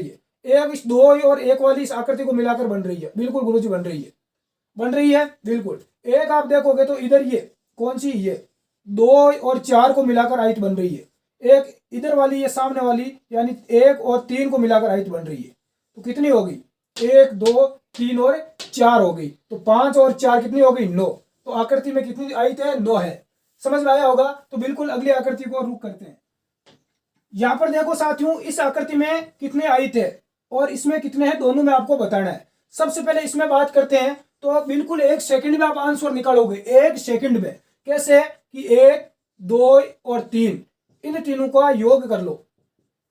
है। एक इस 2 और 1 वाली इस आकृति को मिलाकर बन रही है, बिल्कुल गुरुजी बन रही है बिल्कुल। एक आप देखोगे तो इधर ये कौन सी, ये 2 और 4 को मिलाकर आयत बन रही है। एक इधर वाली ये सामने वाली यानी 1 और 3 को मिलाकर आयत बन रही है, तो कितनी होगी 1 2 3 और 4 हो गई, तो 5 और 4 कितनी हो गई 9। तो आकृति में कितनी आयत है 9 है। समझ में आया होगा। तो बिल्कुल अगली आकृति को रुख करते हैं। यहाँ पर देखो साथियों, इस आकृति में कितने आयत है और इसमें कितने हैं दोनों में आपको बताना है। सबसे पहले इसमें बात करते हैं, तो आप बिल्कुल 1 सेकंड में आप आंसर निकालोगे, 1 सेकंड में। कैसे कि 1 2 और 3 इन तीनों का योग कर लो।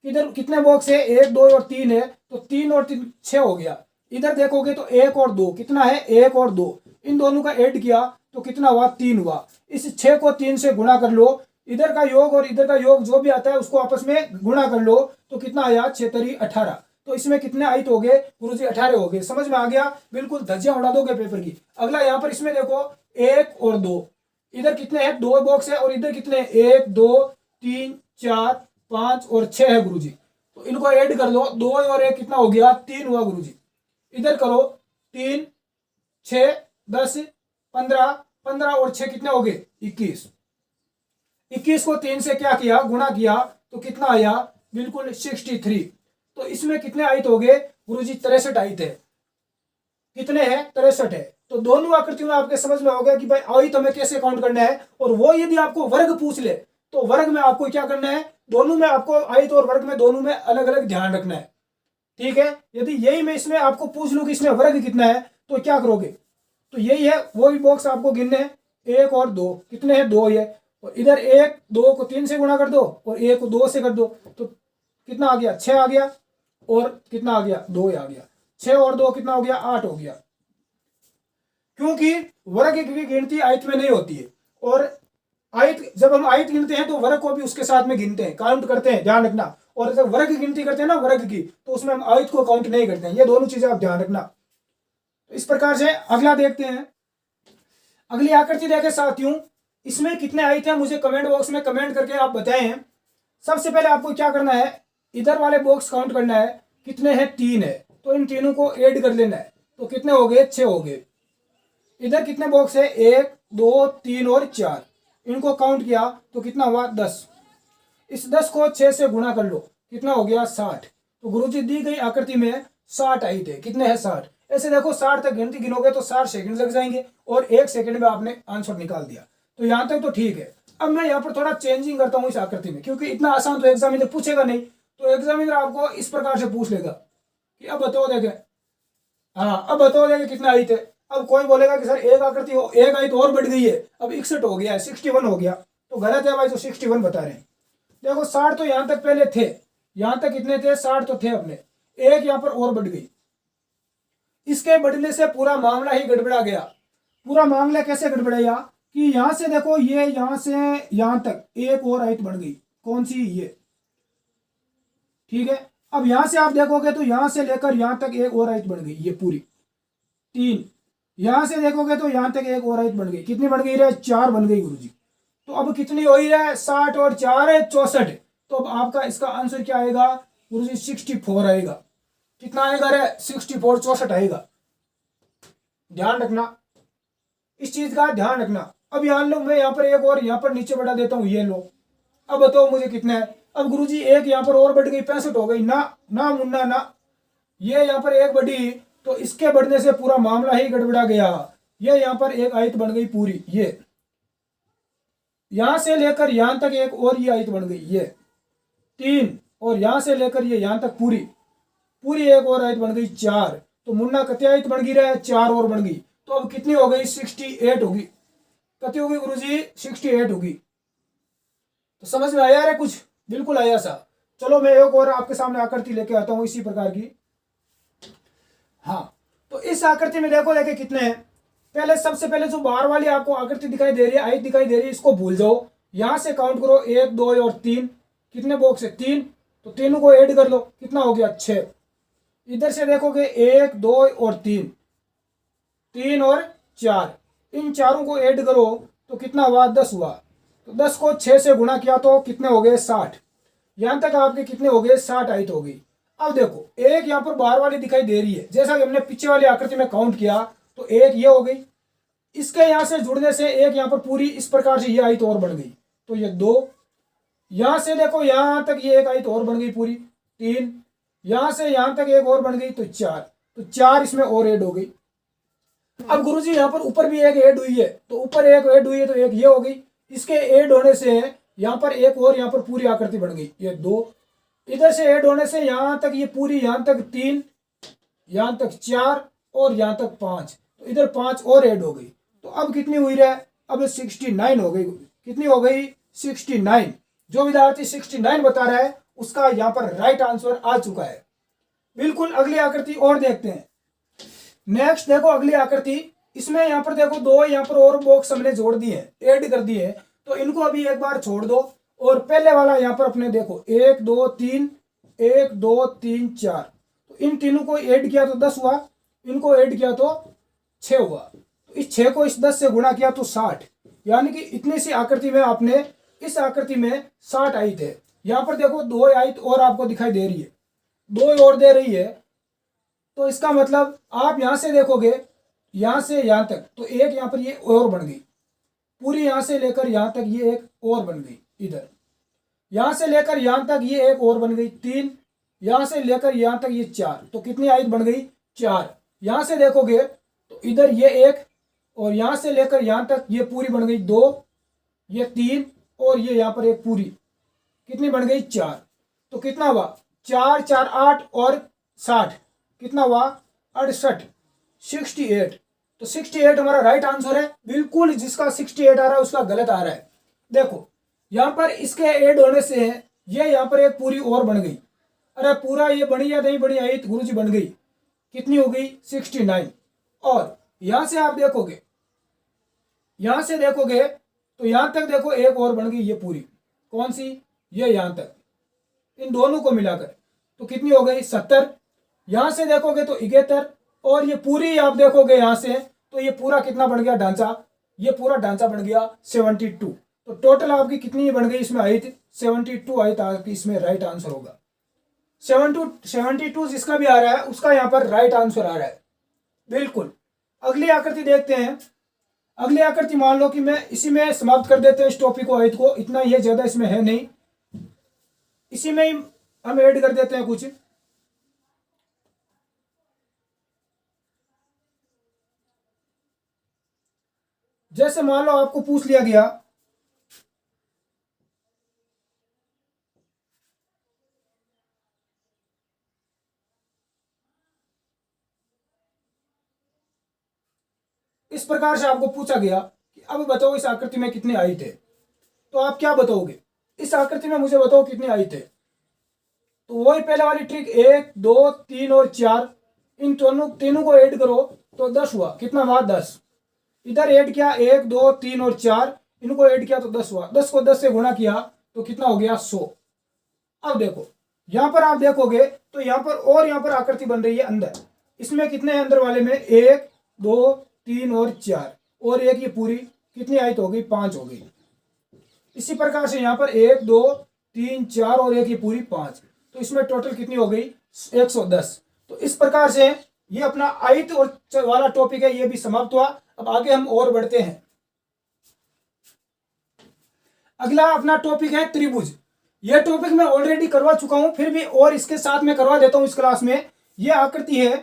इधर कितने बॉक्स है 1 2 और 3 है, तो 3 और 3 6 हो गया। इधर देखोगे तो 1 और 2 कितना है 1 और 2, इन दोनों का ऐड किया तो कितना हुआ 3 हुआ। इस 6 को 3 से गुणा कर लो, इधर का योग और इधर का योग जो भी आता है उसको आपस में गुणा कर लो, तो कितना आया 6 3 18। तो इसमें कितने आयत हो गए गुरुजी 18 हो गए। समझ में आ गया। बिल्कुल धज्जियां उड़ा दोगे पेपर की। अगला यहाँ पर इसमें देखो 1 और 2, इधर कितने हैं 2 बॉक्स है और इधर कितने 1 2 3 4 5 और 6 है गुरुजी। तो इनको ऐड कर लो, 2 और 1 कितना हो गया 3 हुआ गुरुजी। इधर करो 3 6 10 15 15 और 6 कितने हो गए 21। 21 को 3 से क्या किया गुणा किया तो कितना आया बिल्कुल 63। तो इसमें कितने आयत हो गए गुरुजी 63 आयत है। कितने हैं 63 है। तो दोनों आकृतियों में आपके समझ में हो गया कि भाई आयत हमें कैसे काउंट करना है। और वो यदि आपको वर्ग पूछ ले तो वर्ग में आपको क्या करना है, दोनों में आपको आयत और वर्ग में दोनों में अलग अलग ध्यान रखना है। ठीक है। यदि यही मैं इसमें आपको पूछ लूं कि इसमें वर्ग कितना है तो क्या करोगे, तो यही है वो भी बॉक्स आपको गिनने हैं 1 और 2 कितने हैं 2 है, और इधर 1 2 को 3 से गुणा कर दो और 1 को 2 से कर दो, तो कितना आ गया 6 आ गया और कितना आ गया 2 आ गया। 6 और 2 कितना हो गया 8 हो गया। क्योंकि वर्ग की गिनती आयत में नहीं होती है, और आयत जब हम आयत गिनते हैं तो वर्ग को भी उसके साथ में गिनते हैं, काउंट करते हैं, ध्यान रखना। और जब वर्ग की गिनती करते हैं ना वर्ग की, तो उसमें हम आयत को काउंट नहीं करते हैं। ये दोनों चीजें आप ध्यान रखना। तो इस प्रकार से अगला देखते हैं। अगली आकृति देखें साथियों, इसमें कितने आयत हैं मुझे कमेंट बॉक्स में कमेंट करके आप बताएं। सबसे पहले आपको क्या करना है, इधर वाले बॉक्स काउंट करना है कितने हैं 3 है, तो इन तीनों को ऐड कर लेना है, तो कितने हो गए 6 हो गए। इधर कितने बॉक्स है 1 2 3 और 4, इनको काउंट किया तो कितना हुआ 10। इस 10 को 6 से गुणा कर लो, कितना हो गया 60। तो गुरुजी दी गई आकृति में 60 आयत है। कितने हैं 60। ऐसे देखो 60 तक गिनती गिनोगे तो 60 सेकंड लग जाएंगे और 1 सेकंड में आपने आंसर निकाल दिया। तो यहाँ तक तो ठीक है। अब मैं यहाँ पर थोड़ा चेंजिंग करता हूँ इस आकृति में, क्योंकि इतना आसान तो एग्जामिनर पूछेगा नहीं। तो एग्जामिनर आपको इस प्रकार से पूछ लेगा कि अब बताओ देखे, हाँ अब बताओ देखे कितना आयत है। अब कोई बोलेगा कि सर एक आकृति हो एक आयत और बढ़ गई है, अब 61 हो गया है 61 हो गया, तो गलत है भाई। तो 61 बता रहे हैं। देखो 60 तो यहाँ तक पहले थे, यहाँ तक कितने थे 60 तो थे अपने, एक यहाँ पर और बढ़ गई। इसके बढ़ने से पूरा मामला ही गड़बड़ा गया। पूरा मामला कैसे गड़बड़ाया कि यहाँ से देखो ये यहाँ से यहाँ तक एक और आयत बढ़ गई, कौन सी ये, ठीक है। अब यहाँ से आप देखोगे तो यहाँ से लेकर यहाँ तक एक और आयत बढ़ गई, ये पूरी 3। यहाँ से देखोगे तो यहाँ तक एक और आयत बढ़ गई, कितनी बढ़ गई रे 4 बन गई गुरुजी। तो अब कितनी हो रही है 60 और 4 है 64। तो अब आपका इसका आंसर क्या आएगा गुरुजी 64 आएगा। कितना आएगा रे 64 64 आएगा। ध्यान रखना इस चीज का, ध्यान रखना। अब यहाँ लो, मैं यहाँ पर एक और यहाँ पर नीचे बढ़ा देता हूँ, ये लो। अब बताओ मुझे कितना है। अब गुरुजी एक यहाँ पर और बढ़ गई 65 हो गई ना ना मुन्ना ना, ये यहाँ पर एक बढ़ी तो इसके बढ़ने से पूरा मामला ही गड़बड़ा गया। ये यहाँ पर एक आयत बन गई पूरी, ये यहां से लेकर यहां तक एक और ये आयत बन गई, ये 3, और यहां से लेकर ये यहां तक पूरी पूरी एक और आयत बन गई 4। तो मुन्ना कितनी आयत बन गई रहे 4 और बन गई। तो अब कितनी हो गई 68 होगी। कितनी होगी गुरुजी 68 होगी। तो समझ में आया रे कुछ, बिल्कुल आया सा। चलो मैं एक और आपके सामने आकृति लेके आता हूं इसी प्रकार की। हाँ तो इस आकृति में देखो देखे कितने हैं। पहले सबसे पहले जो बाहर वाली आपको आकृति दिखाई दे रही है आयत दिखाई दे रही है, इसको भूल जाओ। यहां से काउंट करो 1 2 और 3, कितने बॉक्स है 3, तो तीनों को ऐड कर लो, कितना हो गया 6। इधर से देखोगे 1 2 और 3 3 और 4, इन चारों को ऐड करो तो कितना हुआ 10 हुआ। तो 10 को 6 से गुणा किया तो कितने हो गए 60। यहां तक आपके कितने हो गए 60 आयत हो गई। अब देखो एक यहाँ पर बाहर वाली दिखाई दे रही है, जैसा कि हमने पीछे वाली आकृति में काउंट किया तो एक ये हो गई। इसके यहाँ से जुड़ने से एक यहाँ पर पूरी इस प्रकार से ये आयत और बढ़ गई, तो ये 2 यहां से देखो यहां तक ये एक आयत और बन गई पूरी 3, यहां से यहां तक एक और बन गई तो 4, तो 4 इसमें और ऐड हो गई। अब गुरुजी यहाँ पर ऊपर भी एक ऐड हुई है, तो ऊपर एक ऐड हुई है तो एक ये हो गई, इसके ऐड होने से यहाँ पर एक और यहाँ पर पूरी आकृति बन गई, ये 2, इधर से ऐड होने से यहाँ तक ये पूरी, यहाँ तक 3, यहाँ तक 4 और यहाँ तक 5, तो इधर 5 और ऐड हो गई। तो अब कितनी हुई रहा है, अब 69 हो गई। कितनी हो गई, 69। जो विद्यार्थी 69 बता रहा है उसका यहाँ पर राइट आंसर आ चुका है। बिल्कुल अगली आकृति और देखते हैं। नेक्स्ट देखो अगली आकृति, इसमें यहाँ पर देखो 2 यहाँ पर और बॉक्स हमने जोड़ दिए, ऐड कर दिए, तो इनको अभी एक बार छोड़ दो और पहले वाला यहाँ पर अपने देखो 1 2 3, 1 2 3 4, तो इन तीनों को ऐड किया तो 10 हुआ, इनको ऐड किया तो 6 हुआ, तो इस 6 को इस 10 से गुणा किया तो 60, यानी कि इतनी सी आकृति में आपने, इस आकृति में 60 आयत है। यहाँ पर देखो 2 आयत और आपको दिखाई दे रही है, 2 और दे रही है, तो इसका मतलब आप यहां से देखोगे यहां से यहां तक, तो एक यहां पर ये और बन गई पूरी, यहां से लेकर यहां तक ये एक और बन गई, इधर यहां से लेकर यहां तक ये एक और बन गई 3, यहां से लेकर यहां तक ये 4, तो कितनी आयत बन गई 4। यहां से देखोगे तो इधर ये एक और यहां से लेकर यहां तक ये पूरी बन गई 2, ये 3 और ये यहां पर एक पूरी, कितनी बन गई 4। तो कितना हुआ 4 4 8 और 60, कितना हुआ 68, 68। तो 68 हमारा राइट आंसर है। बिल्कुल जिसका 68 आ रहा है उसका गलत आ रहा है। देखो यहाँ पर इसके ऐड होने से ये यहाँ पर एक पूरी और बन गई, अरे पूरा ये बनी या नहीं बनी आई, गुरुजी बन गई, कितनी हो गई 69। और यहां से आप देखोगे, यहां से देखोगे तो यहां तक देखो एक और बन गई ये पूरी, कौन सी, ये यहां तक, इन दोनों को मिलाकर तो कितनी हो गई 70। यहां से देखोगे तो 71 और ये पूरी आप देखोगे यहां से तो ये पूरा कितना बन गया ढांचा, ये पूरा ढांचा बन गया 72। तो टोटल आपकी कितनी बन गई इसमें आयत, 72 आयत आपकी इसमें राइट आंसर होगा। 72 जिसका भी आ रहा है उसका यहाँ पर राइट आंसर आ रहा है। बिल्कुल अगली आकृति देखते हैं। अगली आकृति मान लो कि मैं इसी में समाप्त कर देते हैं इस टॉपिक को, आयत को, इतना ये ज्यादा इसमें है नहीं, इसी में ही हम ऐड कर देते हैं कुछ। जैसे मान लो आपको पूछ लिया गया इस प्रकार से, आपको पूछा गया कि अब बताओ इस आकृति में कितने आयत थे, तो आप क्या बताओगे, इस आकृति में मुझे बताओ कितने आयत थे। तो वही पहले वाली ट्रिक 1 2 3 और 4, इन दोनों तीनों को ऐड करो तो 10 हुआ, कितना हुआ 10। इधर ऐड किया 1 2 3 और 4, इनको ऐड किया तो 10 हुआ, 10 को 10 से गुणा किया तो कितना हो गया 100। अब देखो यहां पर आप देखोगे तो यहां पर और यहां पर आकृति बन रही है अंदर, इसमें कितने हैं अंदर वाले में 1 2 3 और 4 और एक ये पूरी, कितनी आयत हो गई 5 हो गई। इसी प्रकार से यहाँ पर 1 2 3 4 और एक ये पूरी 5, तो इसमें टोटल कितनी हो गई 110। तो इस प्रकार से ये अपना आयत और वाला टॉपिक है ये भी समाप्त हुआ। अब आगे हम और बढ़ते हैं। अगला अपना टॉपिक है त्रिभुज। यह टॉपिक मैं ऑलरेडी करवा चुका हूं, फिर भी और इसके साथ में करवा देता हूं इस क्लास में। यह आकृति है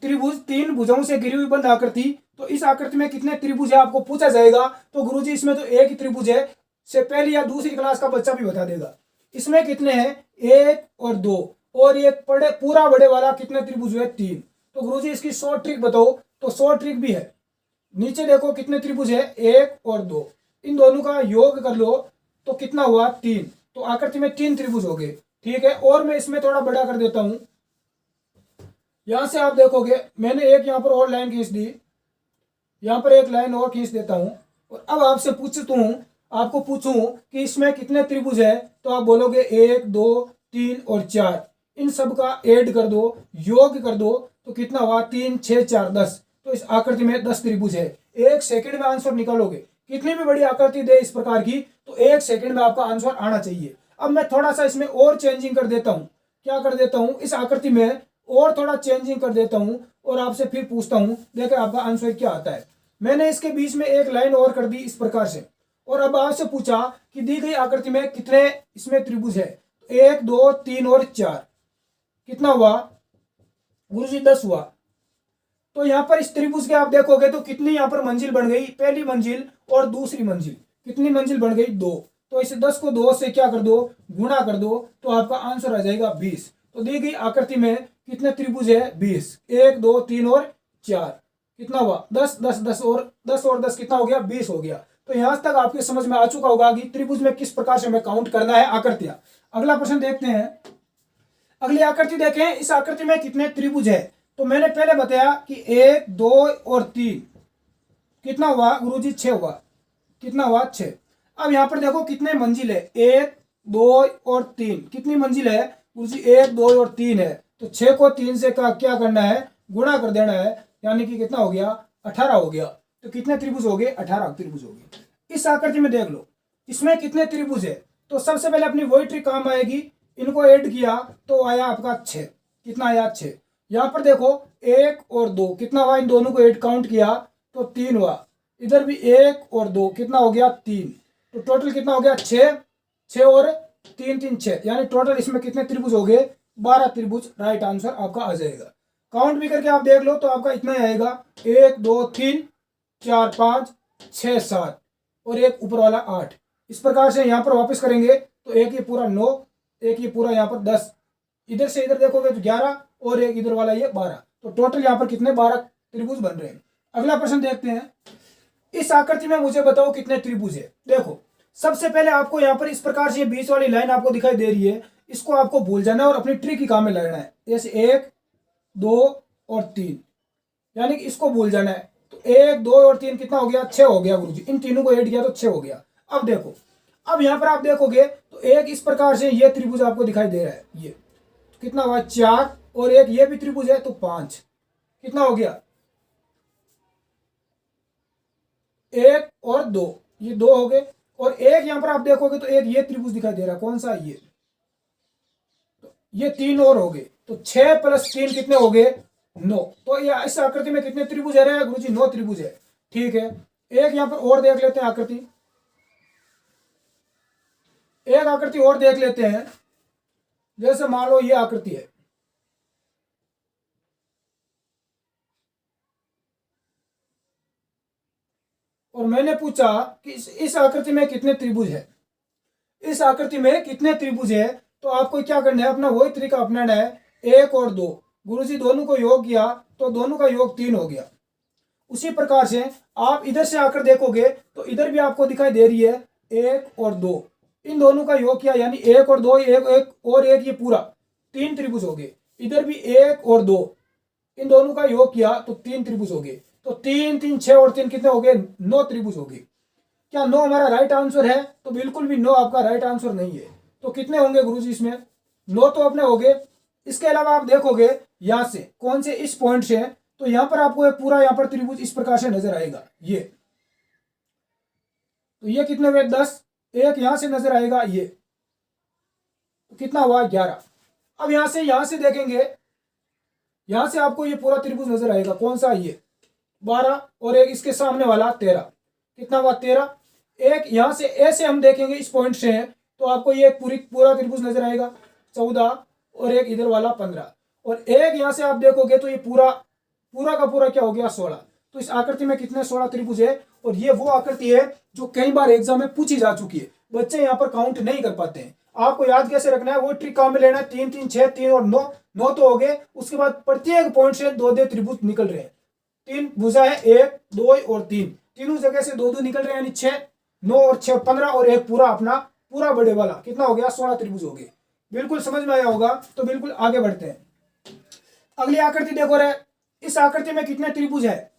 त्रिभुज, 3 भुजाओं से घिरी हुई बंद आकृति। तो इस आकृति में कितने त्रिभुज है आपको पूछा जाएगा, तो गुरुजी इसमें तो एक ही त्रिभुज है, से पहली या दूसरी क्लास का बच्चा भी बता देगा। इसमें कितने हैं 1 और 2 और एक पूरा बड़े वाला कितने त्रिभुज है 3। तो गुरुजी इसकी शॉर्ट ट्रिक बताओ, तो शॉर्ट ट्रिक भी है। नीचे देखो कितने त्रिभुज है 1 और 2, इन दोनों का योग कर लो तो कितना हुआ 3। तो आकृति में 3 त्रिभुज हो गए, ठीक है। और मैं इसमें थोड़ा बड़ा कर देता हूं, यहां से आप देखोगे मैंने एक यहां पर और लाइन खींच दी, यहां पर एक लाइन और खींच देता हूं। और अब आपसे आपको पूछूं कि इसमें कितने त्रिभुज है, तो आप बोलोगे 1 2 3 और 4, इन सब का ऐड कर दो, योग कर दो तो कितना हुआ 3 6 4 10। तो इस आकृति में 10 त्रिभुज है। 1 सेकंड में आंसर निकालोगे, कितनी भी बड़ी आकृति दे इस प्रकार की तो 1 सेकंड में आपका आंसर आना चाहिए। अब मैं थोड़ा सा इसमें और चेंजिंग कर देता हूं, क्या कर देता हूं इस आकृति में और थोड़ा चेंजिंग कर देता हूं और आपसे फिर पूछता हूं, देखिए आपका आंसर क्या आता है। मैंने इसके बीच में एक लाइन और कर दी इस प्रकार से, और अब आपसे पूछा कि दी गई आकृति में कितने इसमें त्रिभुज है, 1 2 3 और 4, कितना हुआ गुरुजी 10 हुआ। तो यहाँ पर इस त्रिभुज के आप देखोगे तो कितनी यहाँ पर मंजिल बन गई, पहली मंजिल और दूसरी मंजिल, कितनी मंजिल बन गई 2। तो इस 10 को 2 से क्या कर दो, गुणा कर दो, तो आपका आंसर आ जाएगा 20। तो दी गई आकृति में कितने त्रिभुज है 20, 1 2 3 और 4, कितना हुआ 10 10 10 और 10 कितना हो गया 20 हो गया। तो यहां तक आपके समझ में आ चुका होगा कि त्रिभुज में किस प्रकार से हमें काउंट करना है आकृतियां। अगला प्रश्न देखते हैं। अगली आकृति देखें, इस आकृति में कितने त्रिभुज है। तो मैंने पहले बताया कि 1 2 और 3, कितना हुआ गुरुजी 6 हुआ, कितना हुआ 6। अब यहाँ पर देखो कितने मंजिल है, 1 2 और 3, कितनी मंजिल है गुरुजी 1 2 और 3 है। तो 6 को 3 से क्या करना है, गुणा कर देना है, यानी कि कितना हो गया 18 हो गया। तो कितने त्रिभुज हो गए, 18 त्रिभुज हो गए। इस आकृति में देख लो इसमें कितने त्रिभुज है। तो सबसे पहले अपनी वही ट्रिक काम आएगी, इनको ऐड किया तो आया आपका 6, कितना आया 6। यहाँ पर देखो 1 और 2, कितना हुआ, इन दोनों को ऐड काउंट किया तो 3 हुआ। इधर भी 1 और 2, कितना हो गया 3। तो टोटल कितना हो गया 6, 6 और 3 3 6, यानी टोटल इसमें कितने त्रिभुज हो गए 12 त्रिभुज। राइट आंसर आपका आ जाएगा। काउंट भी करके आप देख लो तो आपका इतना ही आएगा, 1 2 3 4 5 6 7 और एक ऊपर वाला 8। इस प्रकार से यहाँ पर वापस करेंगे तो एक ये पूरा 9, एक ये पूरा यहाँ पर 10, इधर से इधर देखोगे तो 11 और एक इधर वाला ये 12। तो टोटल यहाँ पर कितने 12 त्रिभुज बन रहे हैं। अगला प्रश्न देखते हैं। इस आकृति में मुझे बताओ कितने त्रिभुज है। देखो सबसे पहले आपको यहाँ पर इस प्रकार से बीच वाली लाइन आपको दिखाई दे रही है, इसको आपको भूल जाना है और अपनी ट्रिक ही काम में लगाना है। जैसे 1 2 और 3, यानी कि इसको भूल जाना है। तो 1 2 और 3 कितना हो गया 6 हो गया गुरुजी, इन तीनों को ऐड किया तो 6 हो गया। अब देखो, अब यहाँ पर आप देखोगे तो एक इस प्रकार से ये त्रिभुज आपको दिखाई दे रहा है, ये तो कितना हुआ 4 और एक ये भी त्रिभुज है तो 5, कितना हो गया 1 और 2, ये 2 हो गए। और एक यहाँ पर आप देखोगे तो एक ये त्रिभुज दिखाई दे रहा है, कौन सा ये, तो ये 3 और हो गए। तो 6 + 3 कितने हो गए 9। तो ये इस आकृति में कितने त्रिभुज है गुरुजी 9 त्रिभुज है। ठीक है, एक यहाँ पर और देख लेते हैं आकृति, एक आकृति और देख लेते हैं। जैसे मान लो ये आकृति है, और मैंने पूछा कि इस आकृति में कितने त्रिभुज है। इस आकृति में कितने त्रिभुज है, तो आपको क्या करना है, अपना वही तरीका अपनाना है। 1 और 2 गुरुजी दोनों को योग किया तो दोनों का योग 3 हो गया। उसी प्रकार से आप इधर से आकर देखोगे तो इधर भी आपको दिखाई दे रही है 1 और 2, इन दोनों का योग किया यानी 1 और 2, एक और एक, ये पूरा 3 त्रिभुज हो गए। इधर भी 1 और 2, इन दोनों का योग किया तो 3 त्रिभुज हो गए। तो 3 3 6 और 3 कितने हो गए 9 त्रिभुज हो गए। क्या 9 हमारा राइट आंसर है, तो बिल्कुल भी 9 आपका राइट आंसर नहीं है। तो कितने होंगे गुरुजी इसमें 9 तो अपने हो गए। इसके अलावा आप देखोगे यहाँ से कौन से इस पॉइंट से, तो यहाँ पर आपको एक पूरा यहाँ पर त्रिभुज इस प्रकार से नजर आएगा, ये तो ये कितने हुए 10, एक यहाँ से नजर आएगा, ये तो कितना हुआ 11। अब यहाँ से देखेंगे, यहाँ से आपको ये पूरा त्रिभुज नजर आएगा, कौन सा ये 12 और एक इसके सामने वाला 13, कितना हुआ 13। एक यहाँ से ऐसे हम देखेंगे इस पॉइंट से है तो आपको ये पूरा त्रिभुज नजर आएगा 14 और एक इधर वाला 15, और एक यहाँ से आप देखोगे तो ये पूरा का पूरा क्या हो गया 16। तो इस आकृति में कितने 16 त्रिभुज है। और ये वो आकृति है जो कई बार एग्जाम में पूछी जा चुकी है, बच्चे यहाँ पर काउंट नहीं कर पाते हैं। आपको याद कैसे रखना है, वो ट्रिक काम में लेना है। 3 3 6 3 और 9, 9 तो हो गए। उसके बाद प्रत्येक पॉइंट से 2 त्रिभुज निकल रहे हैं, 3 भुजा है 1 2 और 3, तीनों जगह से 2 निकल रहे हैं, यानी 6 9 और 6 15 और एक पूरा अपना पूरा बड़े वाला, कितना हो गया 16 त्रिभुज हो गए। बिल्कुल समझ में आया होगा। तो बिल्कुल आगे बढ़ते हैं। अगली आकृति देखो रे, इस आकृति में कितने त्रिभुज है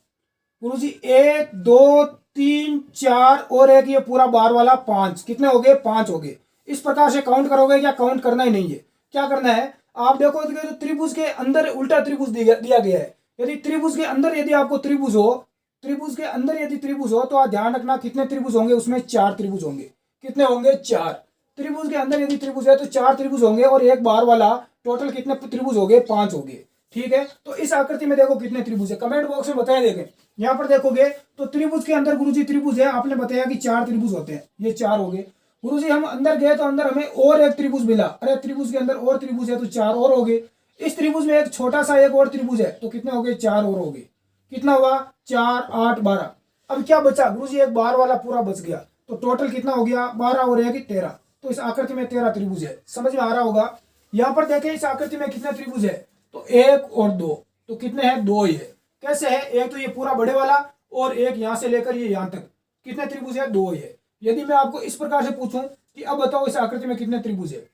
गुरुजी 1 2 3 4 और एक ये पूरा बार वाला 5, कितने हो गए 5 हो गए। इस प्रकार से काउंट करोगे, क्या काउंट करना ही नहीं है। क्या करना है, आप देखो तो त्रिभुज के अंदर उल्टा त्रिभुज दिया गया है। यदि त्रिभुज के अंदर यदि आपको त्रिभुज हो, त्रिभुज के अंदर यदि त्रिभुज हो तो आप ध्यान रखना कितने त्रिभुज होंगे, उसमें 4 त्रिभुज होंगे। कितने होंगे 4। त्रिभुज के अंदर यदि त्रिभुज है तो 4 त्रिभुज होंगे और एक बार वाला, टोटल कितने त्रिभुज हो गए 5 हो गए। ठीक है। तो इस आकृति में देखो कितने त्रिभुज है, कमेंट बॉक्स में बताया देखें। यहाँ पर देखोगे तो त्रिभुज के अंदर गुरुजी त्रिभुज है, आपने बताया कि 4 त्रिभुज होते हैं, ये 4 हो गए। गुरुजी हम अंदर गए तो अंदर हमें और एक त्रिभुज मिला, अरे त्रिभुज के अंदर और त्रिभुज है तो 4 और हो गए। इस त्रिभुज में एक छोटा सा एक और त्रिभुज है तो कितने हो गए, 4 और हो गए। कितना हुआ, 4 8 12। अब क्या बचा गुरुजी, एक बार वाला पूरा बच गया, तो टोटल कितना हो गया, 12 और 1 13। तो इस आकृति में 13 त्रिभुज है, समझ में आ रहा होगा। यहाँ पर देखें इस आकृति में कितने त्रिभुज है, तो 1 और 2, तो कितने हैं, 2 ही है। कैसे है, एक तो ये पूरा बड़े वाला और एक यहाँ से लेकर ये यहाँ तक, कितने त्रिभुज है, 2 ही है। यदि मैं आपको इस प्रकार से पूछूं कि अब बताओ इस आकृति में कितने त्रिभुज है,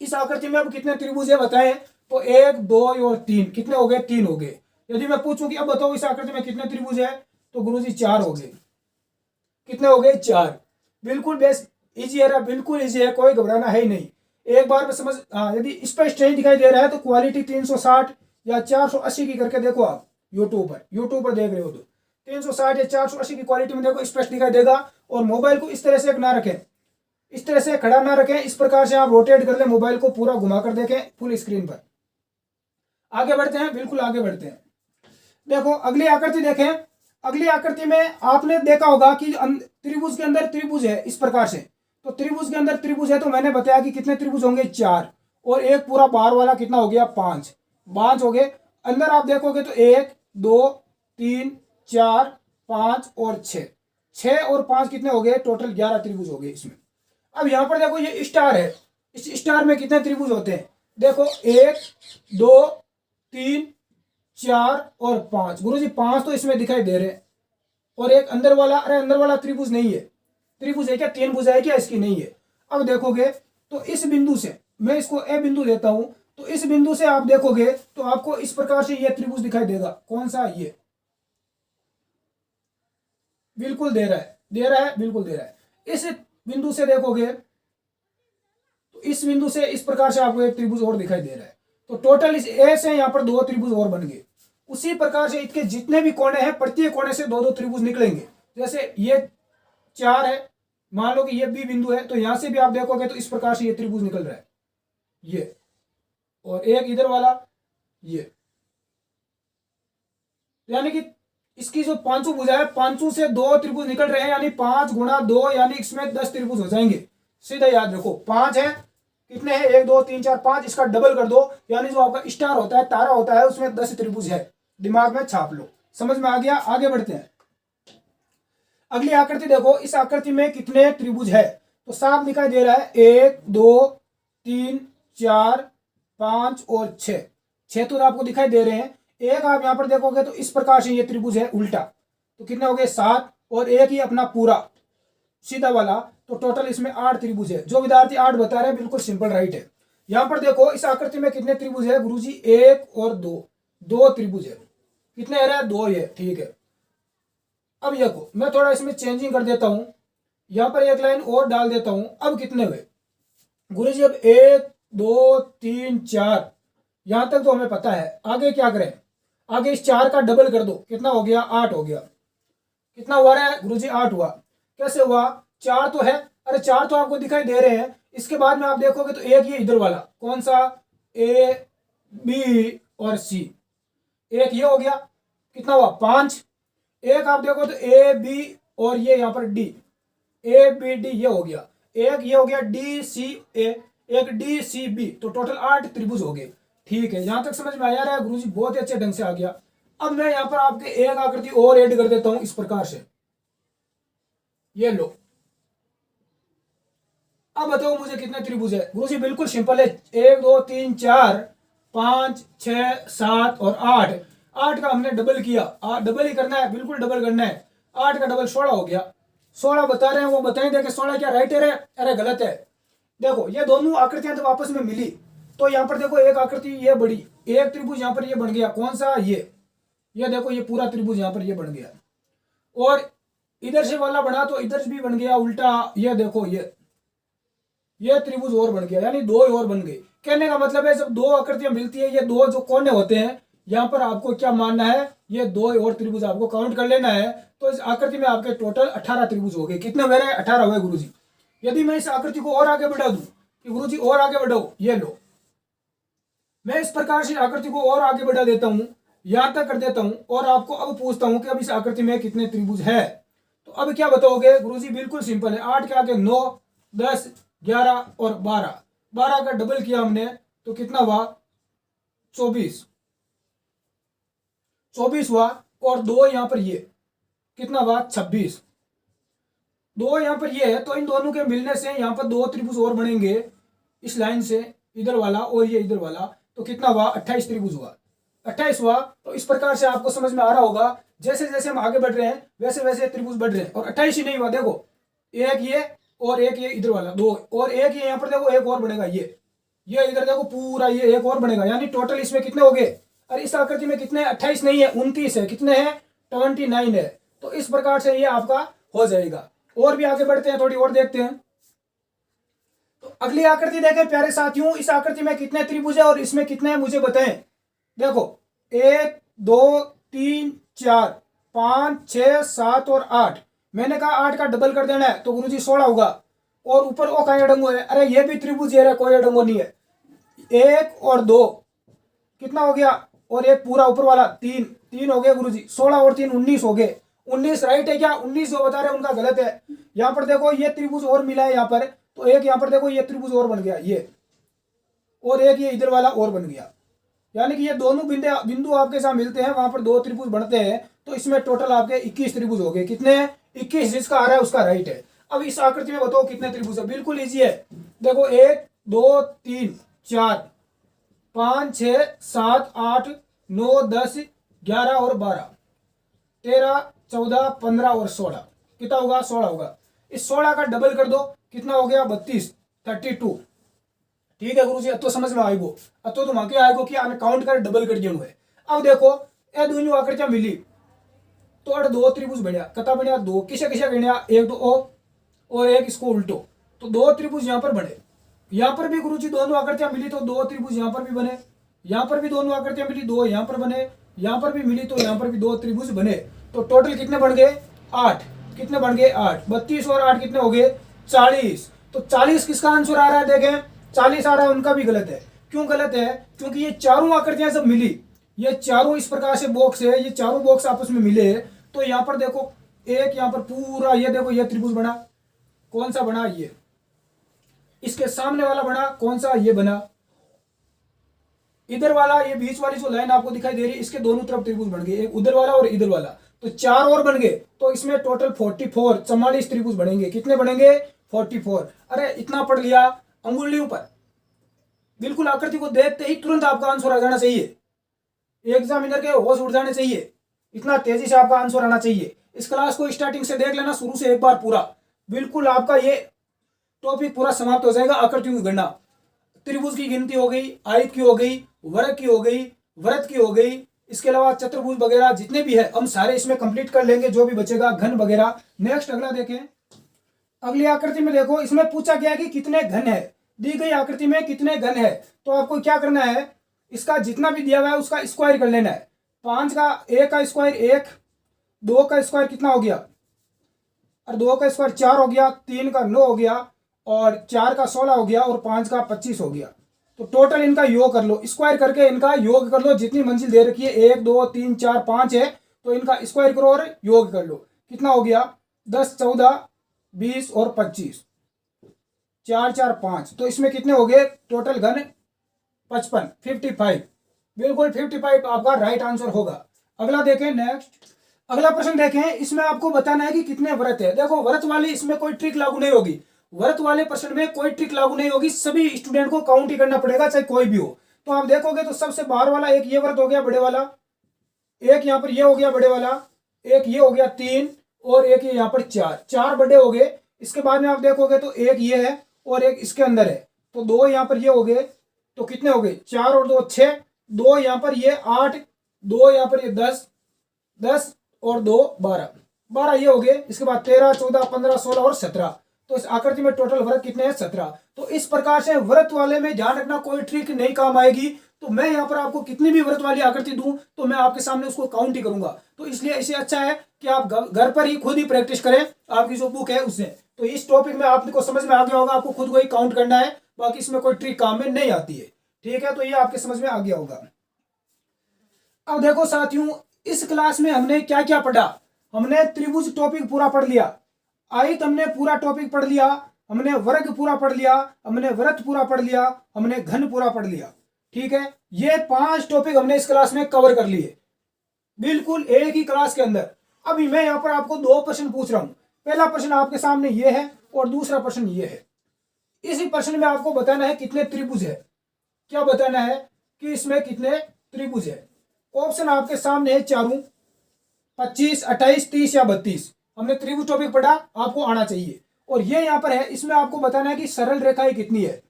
इस आकृति में अब कितने त्रिभुज है बताएं, तो 1 2 और 3, कितने हो गए, 3 हो गए। यदि मैं पूछूं कि अब बताओ इस आकृति में कितने त्रिभुज है, तो गुरुजी 4 हो गए। कितने हो गए, 4। बिल्कुल बेस इजी है, बिल्कुल इजी है, कोई घबराना है ही नहीं। एक बार में समझ, यदि स्पष्ट नहीं दिखाई दे रहा है तो क्वालिटी 360 या 480 की करके देखो आप, यूट्यूब पर देख रहे हो तो 360 या 480 की क्वालिटी में देखो, स्पष्ट दिखाई देगा। और मोबाइल को इस तरह से ना रखें, इस तरह से खड़ा ना रखें, इस प्रकार से आप रोटेट कर ले मोबाइल को, पूरा घुमा कर देखें फुल स्क्रीन पर। आगे बढ़ते हैं, बिल्कुल आगे बढ़ते हैं। देखो अगली आकृति देखें। अगली आकृति में आपने देखा होगा कि त्रिभुज के अंदर त्रिभुज है इस प्रकार से, तो त्रिभुज के अंदर त्रिभुज है तो मैंने बताया कि कितने त्रिभुज होंगे, 4, और एक पूरा बार वाला कितना हो गया, 5 हो गए। अंदर आप देखोगे तो 1 2 3 4 5 और 6 और 5 कितने हो गए, टोटल 11 त्रिभुज हो गए इसमें। अब यहाँ पर देखो ये स्टार है, इस स्टार में कितने त्रिभुज होते हैं, देखो 1 2 3 4 और 5। गुरुजी 5 तो इसमें दिखाई दे रहे हैं, और एक अंदर वाला, अरे अंदर वाला त्रिभुज नहीं है, त्रिभुज है क्या, 3 भुजा है क्या, इसकी नहीं है। अब देखोगे तो इस बिंदु से, मैं इसको ए बिंदु देता हूं, तो इस बिंदु से आप देखोगे तो आपको इस प्रकार से ये त्रिभुज दिखाई देगा। कौन सा, ये बिल्कुल दे रहा है, बिल्कुल दे रहा है। इस बिंदु से देखोगे तो इस बिंदु से इस प्रकार से आपको एक त्रिभुज और दिखाई दे रहा है। तो टोटल इस ए से यहाँ पर 2 त्रिभुज और बन गए। उसी प्रकार से इसके जितने भी कोने हैं, प्रत्येक कोने से 2 2 त्रिभुज निकलेंगे। जैसे ये 4 है, मान लो कि ये बी बिंदु है, तो यहां से भी आप देखोगे तो इस प्रकार से ये त्रिभुज निकल रहा है, ये, और एक इधर वाला ये, यानी कि इसकी जो पांचों भुजा है, पांचों से 2 त्रिभुज निकल रहे हैं, यानी 5 गुणा 2, यानी इसमें 10 त्रिभुज हो जाएंगे। सीधा याद रखो, 5 है, कितने हैं, 1 2 3 4 5, इसका डबल कर दो, यानी जो आपका स्टार होता है, तारा होता है, उसमें 10 त्रिभुज है। दिमाग में छाप लो, समझ में आ गया। आगे बढ़ते हैं। अगली आकृति देखो, इस आकृति में कितने त्रिभुज है, तो साफ दिखाई दे रहा है, 1 2 3 4 5 और 6 तो आपको दिखाई दे रहे हैं। एक आप यहां पर देखोगे तो इस प्रकार से ये त्रिभुज है उल्टा, तो कितने हो गए, 7, और एक ही अपना पूरा सीधा वाला, तो टोटल इसमें 8 त्रिभुज है। जो विद्यार्थी 8 बता रहे हैं बिल्कुल सिंपल राइट है। यहां पर देखो इस आकृति में कितने त्रिभुज है, गुरुजी 1 और 2 त्रिभुज है। कितने है, 2 है, ठीक है। अब देखो मैं थोड़ा इसमें चेंजिंग कर देता हूं, यहां पर एक लाइन और डाल देता हूं। अब कितने हुए गुरुजी, अब 1 2 3 4, यहां तक तो हमें पता है। आगे क्या करें, आगे इस 4 का डबल कर दो, कितना हो गया, 8 हो गया। कितना हुआ रहा है गुरुजी, 8 हुआ। कैसे हुआ, 4 तो है, अरे 4 तो आपको दिखाई दे रहे हैं। इसके बाद में आप देखोगे तो एक ये इधर वाला, कौन सा, ए बी और सी, एक ये हो गया, कितना हुआ, 5। एक आप देखो तो ए बी और ये यहाँ पर डी, ए बी डी, ये हो गया। एक ये हो गया डी सी ए, एक डी सी बी, तो टोटल 8 त्रिभुज हो गए। ठीक है, यहां तक समझ में आया रहा है गुरुजी, बहुत ही अच्छे ढंग से आ गया। अब मैं यहां पर आपके एक आकृति और ऐड कर देता हूं इस प्रकार से, ये लो। अब बताओ मुझे कितने त्रिभुज है, गुरुजी बिल्कुल सिंपल है, 1 2 3 4 5 6 7 और 8। 8 का हमने डबल किया, डबल ही करना है, बिल्कुल डबल करना है। 8 का डबल 16 हो गया। 16 बता रहे हैं, वो बताएं देखे 16 क्या राइट है, अरे गलत है। देखो ये दोनों आकृतियां जब आपस में मिली तो यहाँ पर देखो एक आकृति ये बड़ी, एक त्रिभुज यहाँ पर ये बन गया, कौन सा, ये देखो ये पूरा त्रिभुज यहाँ पर ये बन गया, और इधर से वाला बना तो इधर से भी बन गया उल्टा, ये देखो ये त्रिभुज और बन गया, यानी 2 और बन गए। कहने का मतलब है जब 2 आकृतियां मिलती है, ये 2 जो कोने होते हैं, यहाँ पर आपको क्या मानना है, ये 2 और त्रिभुज आपको काउंट कर लेना है। तो इस आकृति में आपके टोटल 18 त्रिभुज हो गए। कितने हुए, 18 हुए गुरुजी। यदि मैं इस आकृति को और आगे बढ़ा दूं कि गुरुजी और आगे बढ़ाओ, ये लो, मैं इस प्रकार से आकृति को और आगे बढ़ा देता हूं, यहां तक कर देता हूं और आपको अब पूछता हूं कि अब इस आकृति में कितने त्रिभुज है। तो अब क्या बताओगे गुरुजी? बिल्कुल सिंपल है, 8 के आगे 9, 10, 11 और 12, 12 का डबल किया हमने तो कितना हुआ? 24, 24 हुआ। और 2 यहां पर ये कितना हुआ? 26, 2 यहां पर ये है, तो इन दोनों के मिलने से यहां पर 2 त्रिभुज और बनेंगे, इस लाइन से इधर वाला और ये इधर वाला, तो कितना हुआ? 28 त्रिभुज हुआ, 28 हुआ। तो इस प्रकार से आपको समझ में आ रहा होगा, जैसे जैसे हम आगे बढ़ रहे हैं वैसे वैसे त्रिभुज बढ़ रहे हैं। और 28 ही नहीं हुआ, देखो एक ये और एक ये इधर वाला 2 और एक ये यहाँ पर देखो एक और बनेगा, ये इधर देखो पूरा ये एक और बनेगा, यानी टोटल इसमें कितने हो गए? अरे इस आकृति में कितने? 28 नहीं है, 29 है। कितने हैं? 29 है। तो इस प्रकार से ये आपका हो जाएगा। और भी आगे बढ़ते हैं, थोड़ी और देखते हैं। तो अगली आकृति देखें प्यारे साथियों, इस आकृति में कितने त्रिभुज है और इसमें कितने हैं मुझे बताएं। देखो 1 2 3 4 5 6 7 और 8, मैंने कहा 8 का डबल कर देना है तो गुरुजी 16 होगा। और ऊपर ओ का अडंगो है, अरे ये भी त्रिभुज है, कोई अडंगो नहीं है। 1 और 2 कितना हो गया? और एक पूरा ऊपर वाला 3, 3 हो गए गुरुजी। 16 और 3 19 हो गए। 19 राइट है क्या? 19 जो बता रहे हैं उनका गलत है। यहाँ पर देखो ये त्रिभुज और मिला है यहाँ पर, तो एक यहाँ पर देखो ये त्रिभुज और बन गया ये, और एक ये इधर वाला और बन गया, यानी कि ये दोनों बिंदु आपके साथ मिलते हैं, वहां पर 2 त्रिभुज बनते हैं। तो इसमें टोटल आपके 21 त्रिभुज हो गए। कितने? 21। जिसका आ रहा है उसका राइट है। अब इस आकृति में बताओ कितने त्रिभुज है? बिल्कुल इजी है। देखो 1 2 3 4 5 6 7 8 9 10 11 और 12 13 14 15 और 16, कितना होगा? 16 होगा। इस 16 का डबल कर दो, कितना हो गया? 32, 32। ठीक है गुरुजी, अब तो समझ में आएगो, अब तो तुम आगे आएगो कि आने काउंट कर डबल कर दिया है। अब देखो ये दोनों आकृतियां मिली तो अड़ 2 त्रिभुज बढ़िया, कता बढ़िया? 2 किसे किसे बढ़िया? एक तो ओ और एक इसको उल्टो, तो 2 त्रिभुज यहाँ पर बने। यहाँ पर भी गुरुजी दोनों आकृतियां मिली तो 2 त्रिभुज यहाँ पर भी बने। यहाँ पर भी दोनों आकृतियां मिली, 2 यहाँ पर बने। यहाँ पर भी मिली तो यहाँ पर भी 2 त्रिभुज बने। तो टोटल कितने बन गए? 8। कितने बन गए? 8। 32 और 8 कितने हो गए? 40। तो 40 किसका आंसर आ रहा है? देखें 40 आ रहा है, उनका भी गलत है। क्यों गलत है? क्योंकि ये चारों आकृतियां जब मिली, ये चारों इस प्रकार से बॉक्स है, ये चारों बॉक्स आपस में मिले, तो यहाँ पर देखो एक यहाँ पर पूरा ये देखो ये त्रिभुज बना। कौन सा बना? ये। इसके सामने वाला बना कौन सा? ये बना। इधर वाला ये बीच वाली जो लाइन आपको दिखाई दे रही है, इसके दोनों तरफ त्रिभुज बन गए, एक उधर वाला और इधर वाला, तो 4 और बन गए। तो इसमें टोटल 44 44 त्रिभुज बनेंगे। कितने बनेंगे? 44। अरे इतना पढ़ लिया अंगुलियों पर, बिल्कुल आकृति को देखते ही तुरंत आपका आंसर आ जाना चाहिए। एग्जामिनर के होश उड़ जाने चाहिए, इतना तेजी से आपका आंसर आना चाहिए। इस क्लास को स्टार्टिंग से देख लेना, शुरू से एक बार पूरा, बिल्कुल आपका ये टॉपिक पूरा समाप्त हो जाएगा। आकृतियों की गणना, त्रिभुज की गिनती हो गई, आयत की हो गई, वर्ग की हो गई, वृत्त की हो गई, इसके अलावा चतुर्भुज वगैरह जितने भी है हम सारे इसमें कंप्लीट कर लेंगे, जो भी बचेगा घन वगैरह। नेक्स्ट अगला देखें। अगली आकृति में देखो, इसमें पूछा गया कि कितने घन है। दी गई आकृति में कितने घन है, तो आपको क्या करना है, इसका जितना भी दिया हुआ है उसका स्क्वायर कर लेना है। 5 का 1 का स्क्वायर 1, 2 का स्क्वायर कितना हो गया, और 2 का स्क्वायर 4 हो गया, 3 का 9 हो गया, और 4 का 16 हो गया, और 5 का 25 हो गया। तो टोटल इनका योग कर लो, स्क्वायर करके इनका योग कर लो। जितनी मंजिल दे रखी है 1 2 3 4 5 है, तो इनका स्क्वायर करो और योग कर लो। कितना हो गया? 10 14 20 और 25, 4 4 5। तो इसमें कितने हो गए टोटल घन? 55, 55। बिल्कुल 55 आपका राइट आंसर होगा। अगला देखें नेक्स्ट। अगला प्रश्न देखें, इसमें आपको बताना है कि कितने व्रत है। देखो व्रत वाली इसमें कोई ट्रिक लागू नहीं होगी, व्रत वाले प्रश्न में कोई ट्रिक लागू नहीं होगी, सभी स्टूडेंट को काउंट ही करना पड़ेगा, चाहे कोई भी हो। तो आप देखोगे तो सबसे बाहर वाला एक ये व्रत हो गया बड़े वाला, एक यहाँ पर ये हो गया बड़े वाला, एक ये हो गया 3, और एक ये यहाँ पर 4, 4 बड़े हो गए। इसके बाद में आप देखोगे तो एक ये है और एक इसके अंदर है, तो 2 यहाँ पर ये हो गए, तो कितने हो गए? 4 और 2 6, 2 यहाँ पर ये 8, 2 यहाँ पर ये 10, 10 और 2 12, 12 ये हो गए। इसके बाद 13 14 15 16 और 17। तो इस आकृति में टोटल व्रत कितने हैं? 17। तो इस प्रकार से व्रत वाले में ध्यान रखना, कोई ट्रिक नहीं काम आएगी। तो मैं यहाँ पर आपको कितनी भी व्रत वाली आकृति दूं तो मैं आपके सामने उसको काउंट ही करूंगा। तो इसलिए इसे अच्छा है कि आप घर पर ही खुद ही प्रैक्टिस करें, आपकी जो बुक है उससे। तो इस टॉपिक में आपको समझ में आ गया होगा, आपको खुद को ही काउंट करना है, बाकी इसमें कोई ट्रिक काम में नहीं आती है। ठीक है, तो ये आपके समझ में आ गया होगा। अब देखो साथियों, इस क्लास में हमने क्या क्या पढ़ा। हमने त्रिभुज टॉपिक पूरा पढ़ लिया, आयत हमने पूरा टॉपिक पढ़ लिया, हमने वर्ग पूरा पढ़ लिया, हमने वृत्त पूरा पढ़ लिया, हमने घन पूरा पढ़ लिया। ठीक है, ये 5 टॉपिक हमने इस क्लास में कवर कर लिए, बिल्कुल एक ही क्लास के अंदर। अभी मैं यहाँ पर आपको 2 प्रश्न पूछ रहा हूँ। पहला प्रश्न आपके सामने ये है और दूसरा प्रश्न ये है। इसी प्रश्न में आपको बताना है कितने त्रिभुज है। क्या बताना है कि इसमें कितने त्रिभुज है। ऑप्शन आपके सामने है चारों, 25, 28, 30 या 32। हमने त्रिभुज टॉपिक पढ़ा, आपको आना चाहिए। और ये यहाँ पर है, इसमें आपको बताना है कि सरल रेखाएं कितनी है।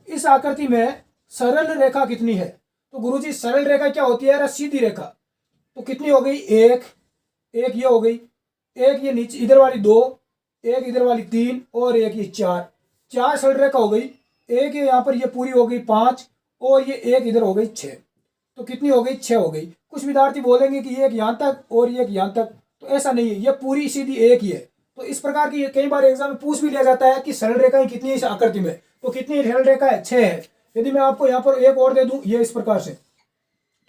इस आकृति में सरल रेखा कितनी है। तो गुरुजी सरल रेखा क्या होती है, सीधी रेखा। तो कितनी हो गई, एक ये हो गई, एक ये नीचे इधर वाली 2, एक इधर वाली 3 और एक ये 4 सरल रेखा हो गई। एक ये यहाँ पर ये पूरी हो गई 5 और ये एक इधर हो गई 6। तो कितनी हो गई, 6 हो गई। कुछ विद्यार्थी बोलेंगे कि एक यहाँ तक और एक यहाँ तक, तो ऐसा नहीं है, ये पूरी सीधी एक ही है। तो इस प्रकार की कई बार एग्जाम में पूछ भी लिया जाता है कि सरल रेखाएं कितनी है इस आकृति में। तो कितनी सरल रेखा है, 6 है। यदि मैं आपको यहाँ पर एक और दे दूं, ये इस प्रकार से,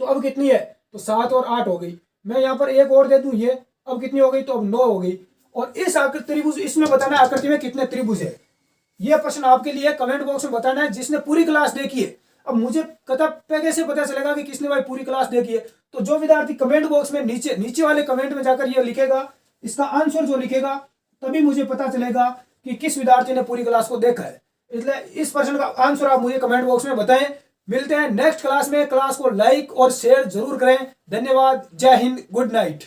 तो अब कितनी है, तो 7 और 8 हो गई। मैं यहाँ पर एक और दे दूं, ये अब कितनी हो गई, तो अब 9 हो गई। और इस आकृति त्रिभुज, इसमें बताना है आकृति में कितने त्रिभुज है। यह प्रश्न आपके लिए कमेंट बॉक्स में बताना है, जिसने पूरी क्लास देखी है। अब मुझे कैसे पता चलेगा कि किसने भाई पूरी क्लास देखी है। तो जो विद्यार्थी कमेंट बॉक्स में नीचे वाले कमेंट में जाकर ये लिखेगा, इसका आंसर जो लिखेगा, तभी मुझे पता चलेगा कि किस विद्यार्थी ने पूरी क्लास को देखा है। इसलिए इस प्रश्न का आंसर आप मुझे कमेंट बॉक्स में बताएं। मिलते हैं नेक्स्ट क्लास में। क्लास को लाइक और शेयर जरूर करें। धन्यवाद। जय हिंद। Good night.